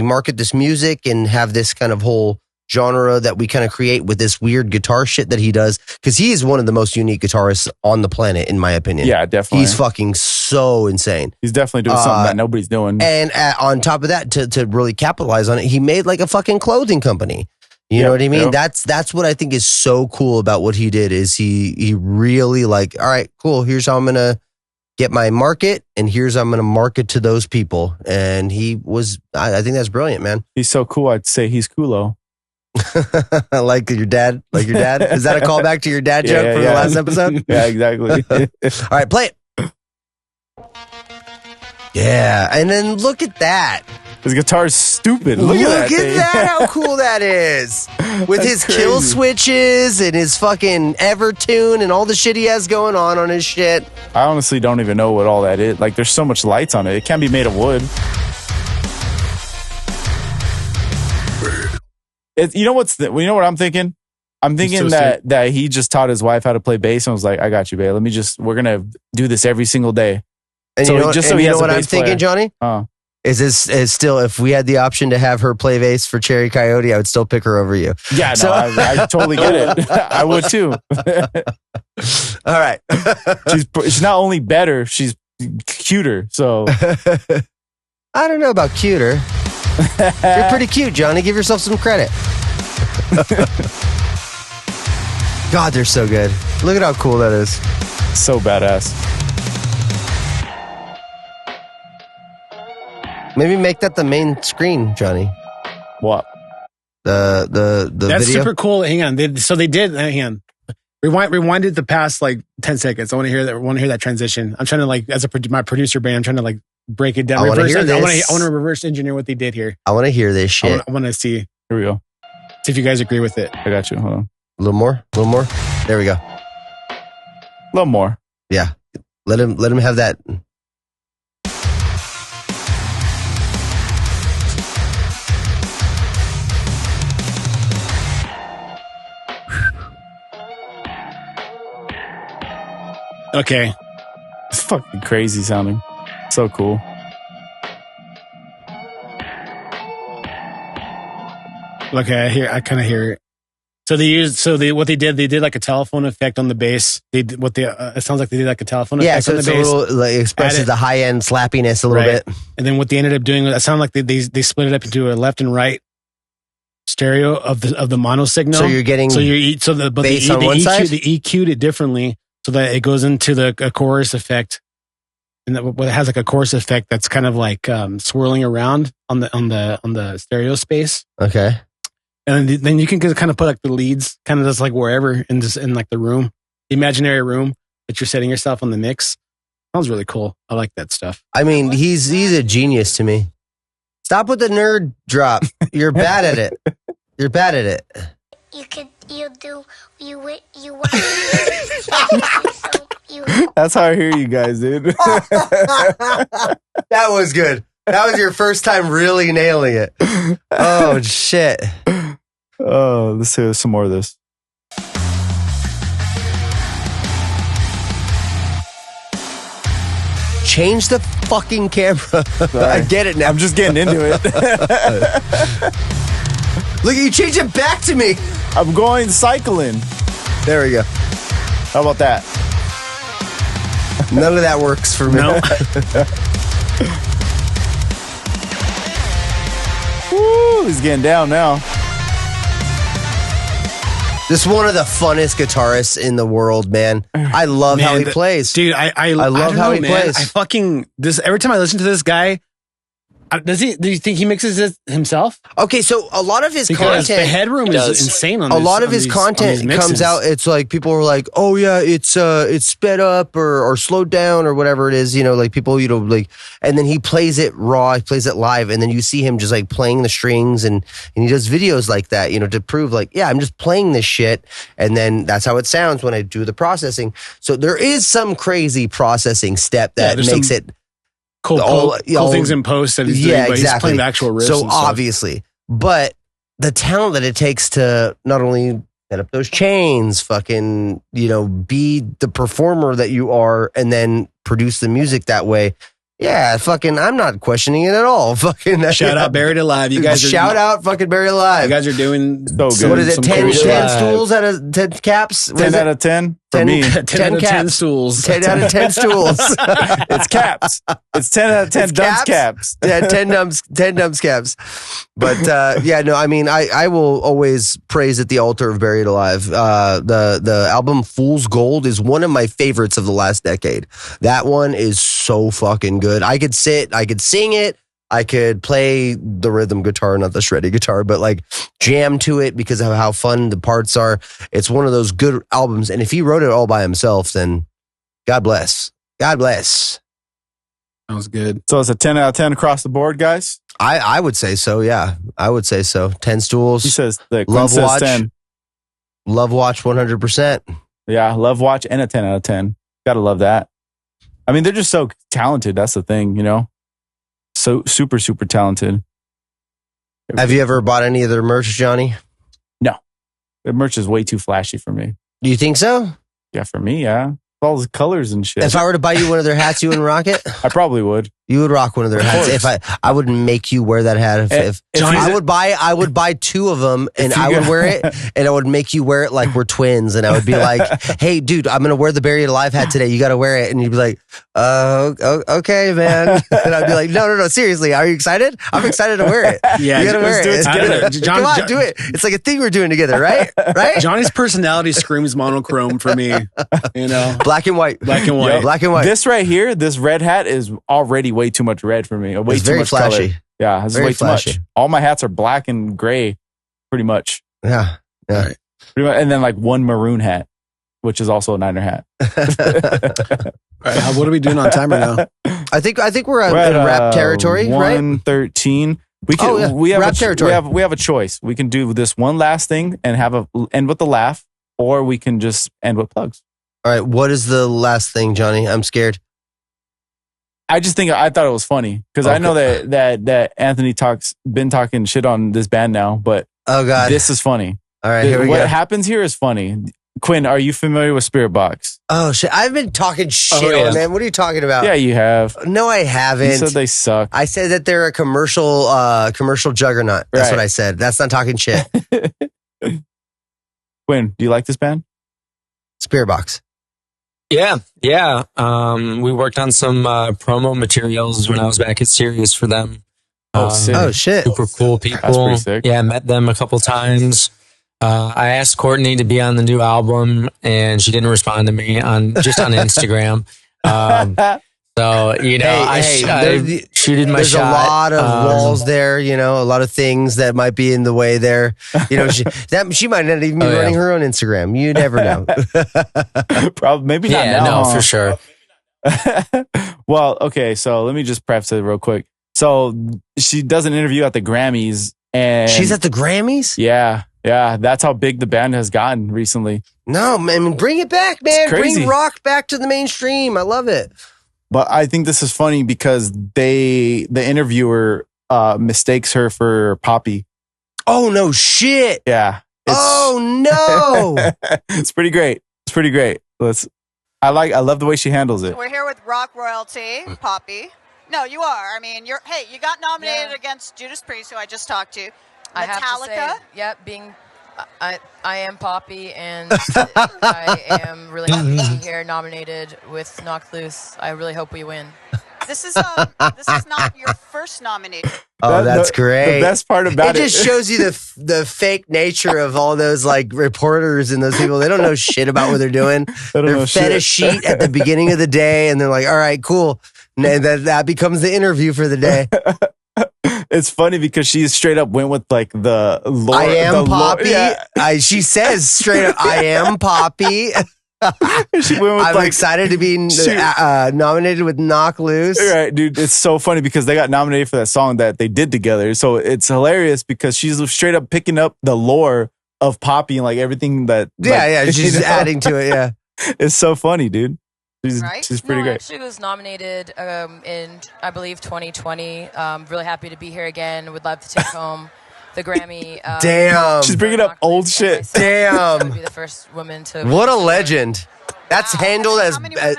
S7: market this music and have this kind of whole genre that we kind of create with this weird guitar shit that he does, because he is one of the most unique guitarists on the planet, in my opinion.
S5: Yeah, definitely.
S7: He's fucking so insane.
S5: He's definitely doing something that nobody's doing.
S7: And on top of that, to really capitalize on it, he made like a fucking clothing company. You know what I mean? Yep. That's what I think is so cool about what he did, is he really like, all right, cool, here's how I'm going to get my market, and here's how I'm going to market to those people. And I think that's brilliant, man.
S5: He's so cool, I'd say he's coolo.
S7: like your dad. Is that a callback to your dad joke from the last episode?
S5: Yeah, exactly.
S7: All right, play it. Yeah, and then look at that.
S5: His guitar is stupid. Look at
S7: that, how cool that is. With his kill switches and his fucking Evertune and all the shit he has going on his shit.
S5: I honestly don't even know what all that is. Like, there's so much lights on it. It can't be made of wood. You know what I'm thinking? I'm thinking that he just taught his wife how to play bass and was like, I got you, babe. We're going to do this every single day.
S7: And so you know what I'm thinking, Johnny? Is still, if we had the option to have her play bass for Cherry Coyote, I would still pick her over you.
S5: Yeah, no, I totally get it. I would too.
S7: All right.
S5: She's not only better, she's cuter. So
S7: I don't know about cuter. You're pretty cute, Johnny. Give yourself some credit. God, they're so good. Look at how cool that is.
S5: So badass.
S7: Maybe make that the main screen, Johnny.
S5: What?
S7: The
S6: That's
S7: video?
S6: super cool. Hang on. Hang on. Rewind it the past like 10 seconds. I want to hear that. I want to hear that transition. I'm trying to like, as my producer brain, I'm trying to like break it down.
S7: I want to hear this.
S6: I want to reverse engineer what they did here.
S7: I want to hear this shit.
S6: I want to see.
S5: Here we go.
S6: See if you guys agree with it.
S5: I got you. Hold on.
S7: A little more. There we go.
S5: A little more.
S7: Yeah. Let him have that.
S6: Okay.
S5: It's fucking crazy sounding. So cool.
S6: Okay, I kind of hear it. So what they did like a telephone effect on the bass. It sounds like they did like a telephone effect on the bass. Yeah, so it's
S7: like expresses the high end slappiness a little bit.
S6: And then what they ended up doing, it sounded like they split it up into a left and right stereo of the mono signal.
S7: So you're getting
S6: bass on one side? They EQ'd it differently so that it goes into a chorus effect. And it has like a chorus effect that's kind of like swirling around on the stereo space.
S7: Okay.
S6: And then you can kind of put like the leads kind of just like wherever in like the room, the imaginary room that you're setting yourself on the mix. Sounds really cool. I like that stuff.
S7: I mean, he's a genius to me. Stop with the nerd drop. You're bad at it. You're bad at it.
S5: That's how I hear you guys, dude.
S7: That was good. That was your first time really nailing it. Oh, shit.
S5: Oh, let's hear some more of this.
S7: change the fucking camera. I get it now.
S5: I'm just getting into it.
S7: Look, you changed it back to me.
S5: I'm going cycling.
S7: There we go.
S5: How about that?
S7: None of that works for me.
S6: No.
S5: Woo, he's getting down now.
S7: Just one of the funnest guitarists in the world, man. I love how he plays.
S6: Dude, I
S7: love how he plays.
S6: I fucking every time I listen to this guy, do you think he mixes it himself?
S7: Okay, so a lot of his
S6: because
S7: content,
S6: the headroom is insane on
S7: a
S6: this,
S7: lot of
S6: on
S7: his
S6: these,
S7: content comes out. It's like people are like, "Oh yeah, it's sped up or slowed down or whatever it is." You know, like people, like, and then he plays it raw, he plays it live, and then you see him just like playing the strings, and he does videos like that, to prove like, yeah, I'm just playing this shit, and then that's how it sounds when I do the processing. So there is some crazy processing step that makes it.
S6: Cool things in post that he's doing, but he's playing the actual riffs.
S7: So obviously, but the talent that it takes to not only set up those chains, fucking, be the performer that you are, and then produce the music that way. Yeah, fucking, I'm not questioning it at all. Fucking
S6: shout out Buried Alive. You guys
S7: shout out fucking Buried Alive.
S6: You guys are doing
S5: so good.
S7: What is it? 10 stools out of 10 caps?
S5: 10 out of 10 for me.
S6: 10 out of 10 stools.
S7: 10 out of 10 stools.
S5: It's caps. It's 10 out of 10 dumps caps.
S7: Yeah, 10 dumps caps. But yeah, no, I mean, I will always praise at the altar of Buried Alive. The album Fool's Gold is one of my favorites of the last decade. That one is so fucking good. I could sing it. I could play the rhythm guitar, not the shreddy guitar, but like jam to it because of how fun the parts are. It's one of those good albums. And if he wrote it all by himself, then God bless. God bless.
S6: Sounds good.
S5: So it's a 10 out of 10 across the board, guys?
S7: I would say so, yeah. I would say so. 10 stools.
S5: He says the
S7: Love
S5: says
S7: Watch.
S5: 10.
S7: Love Watch 100%.
S5: Yeah, Love Watch and a 10 out of 10. Gotta love that. I mean, they're just so talented. That's the thing, So super, super talented.
S7: Have you ever bought any of their merch, Johnny?
S5: No. The merch is way too flashy for me.
S7: Do you think so?
S5: Yeah, for me, yeah. All the colors and shit.
S7: If I were to buy you one of their hats, you wouldn't rock it?
S5: I probably would.
S7: You would rock one of their hats. If I would make you wear that hat. If I would buy two of them and I would wear it and I would make you wear it like we're twins. And I would be like, hey, dude, I'm going to wear the Buried Alive hat today. You got to wear it. And you'd be like, okay, man. And I'd be like, no, seriously. Are you excited? I'm excited to wear it.
S6: Yeah,
S7: you got to wear it.
S6: Together.
S7: Come on, do it. It's like a thing we're doing together, right? Right?
S6: Johnny's personality screams monochrome for me.
S7: Black and white.
S6: Black and white.
S7: Yep. Black and white.
S5: This right here, this red hat is already way too much red for me. Way
S7: it's
S5: too
S7: very
S5: much
S7: flashy.
S5: color. Yeah, it's
S7: very
S5: way
S7: flashy.
S5: too much. All my hats are black and gray, pretty much.
S7: Yeah.
S5: Pretty much. And then like one maroon hat, which is also a Niner hat.
S6: All right, what are we doing on timer now?
S7: I think we're in rap territory, right?
S5: 113. We can. We have
S7: rap territory.
S5: We have a choice. We can do this one last thing and end with a laugh, or we can just end with plugs.
S7: All right, what is the last thing, Johnny? I'm scared.
S5: I thought it was funny because I know that Anthony been talking shit on this band now, but
S7: oh god,
S5: this is funny.
S7: All right, here we go.
S5: What happens here is funny. Quinn, are you familiar with Spirit Box?
S7: Oh shit, I've been talking shit on them. What are you talking about?
S5: Yeah, you have.
S7: No, I haven't.
S5: You said they suck.
S7: I said that they're a commercial juggernaut. That's what I said. That's not talking shit.
S5: Quinn, do you like this band?
S7: Spirit Box.
S2: Yeah. We worked on some promo materials when I was back at Sirius for them.
S7: Oh shit!
S2: Super cool people.
S5: That's pretty sick.
S2: Yeah, met them a couple times. I asked Courtney to be on the new album, and she didn't respond to me on Instagram. So I shooted my shot.
S7: There's a lot of walls there, a lot of things that might be in the way there. She might not even be running her own Instagram. You never know.
S5: Probably, maybe not now.
S2: No, for sure.
S5: Well, okay, so let me just preface it real quick. So she does an interview at the Grammys, and
S7: she's at the Grammys.
S5: Yeah, that's how big the band has gotten recently.
S7: No, man, bring it back, man. Bring rock back to the mainstream. I love it.
S5: But I think this is funny because the interviewer mistakes her for Poppy.
S7: Oh no shit!
S5: Yeah.
S7: Oh no!
S5: It's pretty great. Let's I love the way she handles it.
S9: We're here with rock royalty, Poppy. No, you are. I mean, you got nominated against Judas Priest, who I just talked to. Metallica.
S10: I have to say, I am Poppy, and I am really happy to be here, nominated with Knocked Loose. I really hope we win.
S9: This is not your first nomination.
S7: Oh, that's great.
S5: The best part about it
S7: just shows you the fake nature of all those like reporters and those people. They don't know shit about what they're doing. They're fed a sheet at the beginning of the day, and they're like, "All right, cool." And that becomes the interview for the day.
S5: It's funny because she straight up went with like the lore.
S7: I am Poppy. She says straight up, "I am Poppy."
S5: She went with
S7: I'm excited to be nominated with Knocked Loose.
S5: Right, dude. It's so funny because they got nominated for that song that they did together. So it's hilarious because she's straight up picking up the lore of Poppy and like everything that.
S7: Yeah, she's adding to it. Yeah,
S5: it's so funny, dude. She's pretty great.
S10: I actually was nominated in, I believe, 2020. Really happy to be here again. Would love to take home the Grammy.
S7: Damn.
S5: She's bringing up old shit.
S7: Damn.
S10: Be the first woman to.
S7: What a legend. That's handled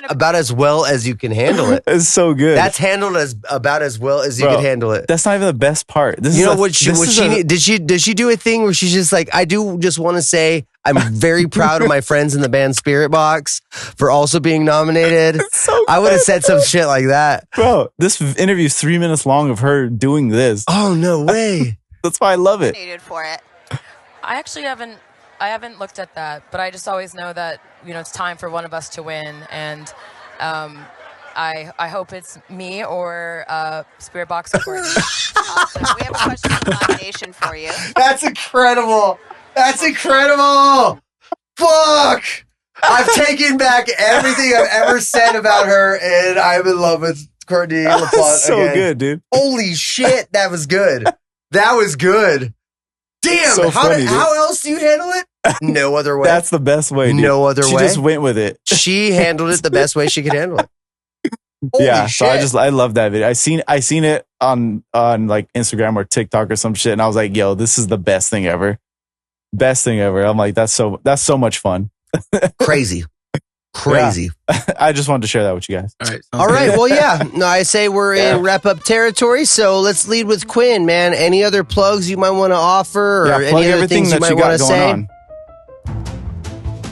S7: about as well as you can handle it.
S5: It's so good.
S7: That's handled about as well as you can handle it.
S5: That's not even the best part. Does
S7: she do a thing where she's just like, I do just want to say I'm very proud of my friends in the band Spirit Box for also being nominated. So I would have said some shit like that.
S5: Bro, this interview is 3 minutes long of her doing this.
S7: Oh, no way.
S5: That's why I love it.
S9: For it.
S10: I actually haven't looked at that, but I just always know that, it's time for one of us to win, and I hope it's me or Spirit Box.
S9: Awesome. We have a question for the nomination for you.
S7: That's incredible. Fuck. I've taken back everything I've ever said about her, and I'm in love with Courtney LaPlante.
S5: So good, dude.
S7: Holy shit, that was good. That was good. Damn,
S5: so
S7: how else do you handle it? No other way.
S5: That's the best way, dude.
S7: No other way.
S5: She just went with it.
S7: She handled it the best way she could handle it. Holy shit.
S5: So I love that video. I seen it on like Instagram or TikTok or some shit, and I was like, yo, this is the best thing ever. Best thing ever. I'm like, that's so much fun.
S7: Crazy.
S5: Yeah. I just wanted to share that with you guys.
S7: All right. Well, yeah. No, I say we're in wrap up territory. So let's lead with Quinn, man. Any other plugs you might want to offer, or any other things you might want to say?
S5: On.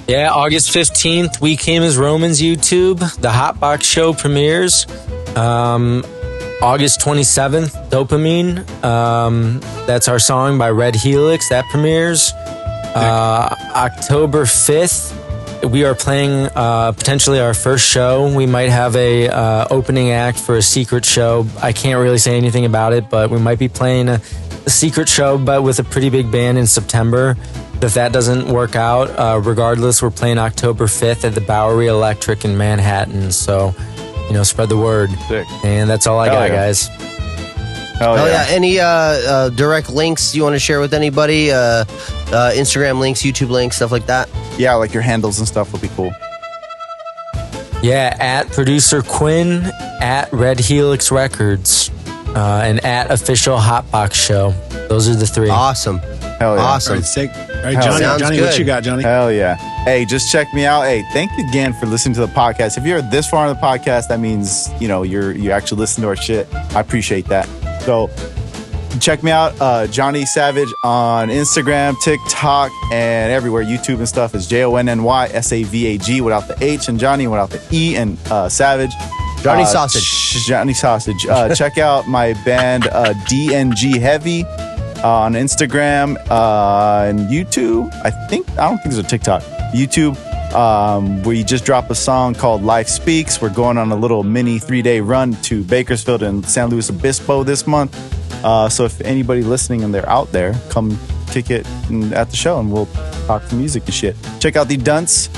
S2: Yeah, August 15th, We Came as Romans YouTube. The Hotbox Show premieres. August 27th, Dopamine. That's our song by Red Helix. That premieres. October 5th, we are playing potentially our first show. We might have a opening act for a secret show. I can't really say anything about it, but we might be playing a secret show, but with a pretty big band in September. If that doesn't work out, regardless, we're playing October 5th at the Bowery Electric in Manhattan. So, spread the word.
S5: Sick.
S2: And that's all I got, guys.
S7: Hell yeah. Any direct links you want to share with anybody? Instagram links, YouTube links, stuff like that?
S5: Yeah, like your handles and stuff would be cool.
S2: Yeah, at Producer Quinn, at Red Helix Records, and at Official Hotbox Show. Those are the three.
S7: Awesome.
S5: Hell yeah.
S7: Awesome.
S6: All right, sick. All right, Johnny, what you got, Johnny?
S5: Hell yeah. Hey, just check me out. Hey, thank you again for listening to the podcast. If you're this far on the podcast, that means, you actually listen to our shit. I appreciate that. So check me out, Johnny Savage on Instagram, TikTok, and everywhere. YouTube and stuff is JONNYSAVAG without the H, and Johnny without the E, and Savage.
S7: Johnny Sausage.
S5: Johnny Sausage. Check out my band DNG Heavy on Instagram and YouTube. I don't think there's a TikTok. YouTube. We just dropped a song called Life Speaks. We're going on a little mini 3-day run to Bakersfield and San Luis Obispo this month. So if anybody listening and they're out there, come kick it at the show and we'll talk some music and shit. Check out the Dunce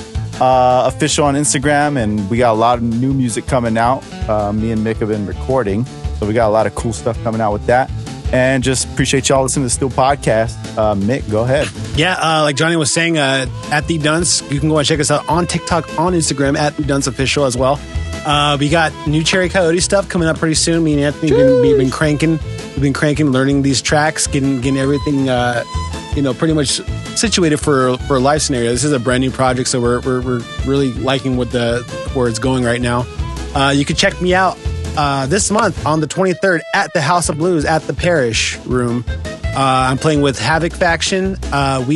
S5: official on Instagram, and we got a lot of new music coming out. Me and Mick have been recording, so we got a lot of cool stuff coming out with that. And just appreciate y'all listening to the Still Podcast. Mick, go ahead.
S6: Yeah, like Johnny was saying, at The Dunce, you can go and check us out on TikTok, on Instagram, at The Dunce Official as well. We got new Cherry Coyote stuff coming up pretty soon. Me and Anthony we've been cranking, learning these tracks, getting everything, pretty much situated for a live scenario. This is a brand new project, so we're really liking where it's going right now. You can check me out this month on the 23rd at the House of Blues at the Parish Room. I'm playing with Havoc Faction. Come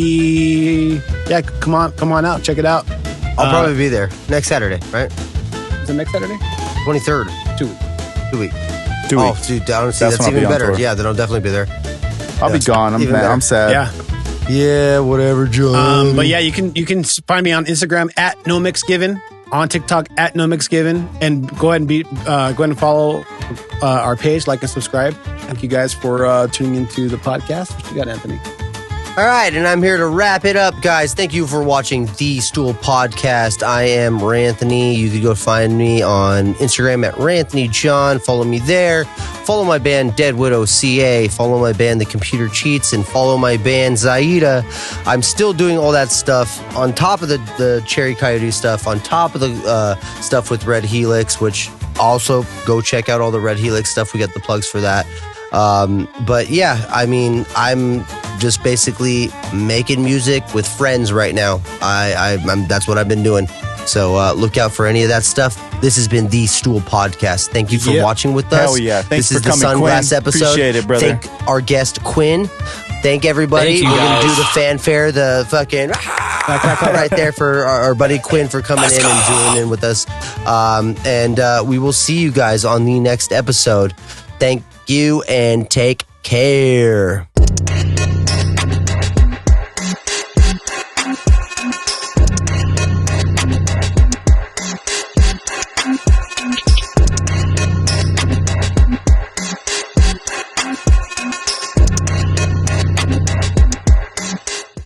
S6: on out, check it out.
S7: I'll probably be there next Saturday, right?
S6: Is it next Saturday?
S7: 23rd.
S6: 2 weeks.
S7: 2 weeks.
S5: 2 weeks.
S7: Oh, dude, honestly, that's even better. Yeah, then I'll definitely be there.
S5: I'll be gone. I'm sad.
S7: Yeah, whatever, John.
S6: But yeah, you can find me on Instagram at NoMixGiven, on TikTok at NoMixGiven, and go ahead and follow our page, like and subscribe. Thank you guys for tuning into the podcast. What you got, Anthony?
S7: All right, and I'm here to wrap it up, guys. Thank you for watching The Stool Podcast. I am Ranthony. You can go find me on Instagram at RanthonyJohn. Follow me there. Follow my band Dead Widow CA. Follow my band The Computer Cheats, and follow my band Zaida. I'm still doing all that stuff on top of the Cherry Coyote stuff, on top of the stuff with Red Helix, which also go check out all the Red Helix stuff. We got the plugs for that. But yeah, I mean, I'm just basically making music with friends right now. I'm that's what I've been doing. So look out for any of that stuff. This has been The Stool Podcast. Thank you for watching with us.
S5: Hell yeah. Thanks
S7: this
S5: for
S7: is
S5: coming,
S7: the Sunglass
S5: Quinn.
S7: episode.
S5: Appreciate it, brother.
S7: Thank our guest, Quinn. Thank everybody.
S2: Thank you,
S7: We're going to
S2: guys.
S7: do the fanfare, the fucking right there for our buddy Quinn for coming in and joining in with us. And we will see you guys on the next episode. Thank you and take care.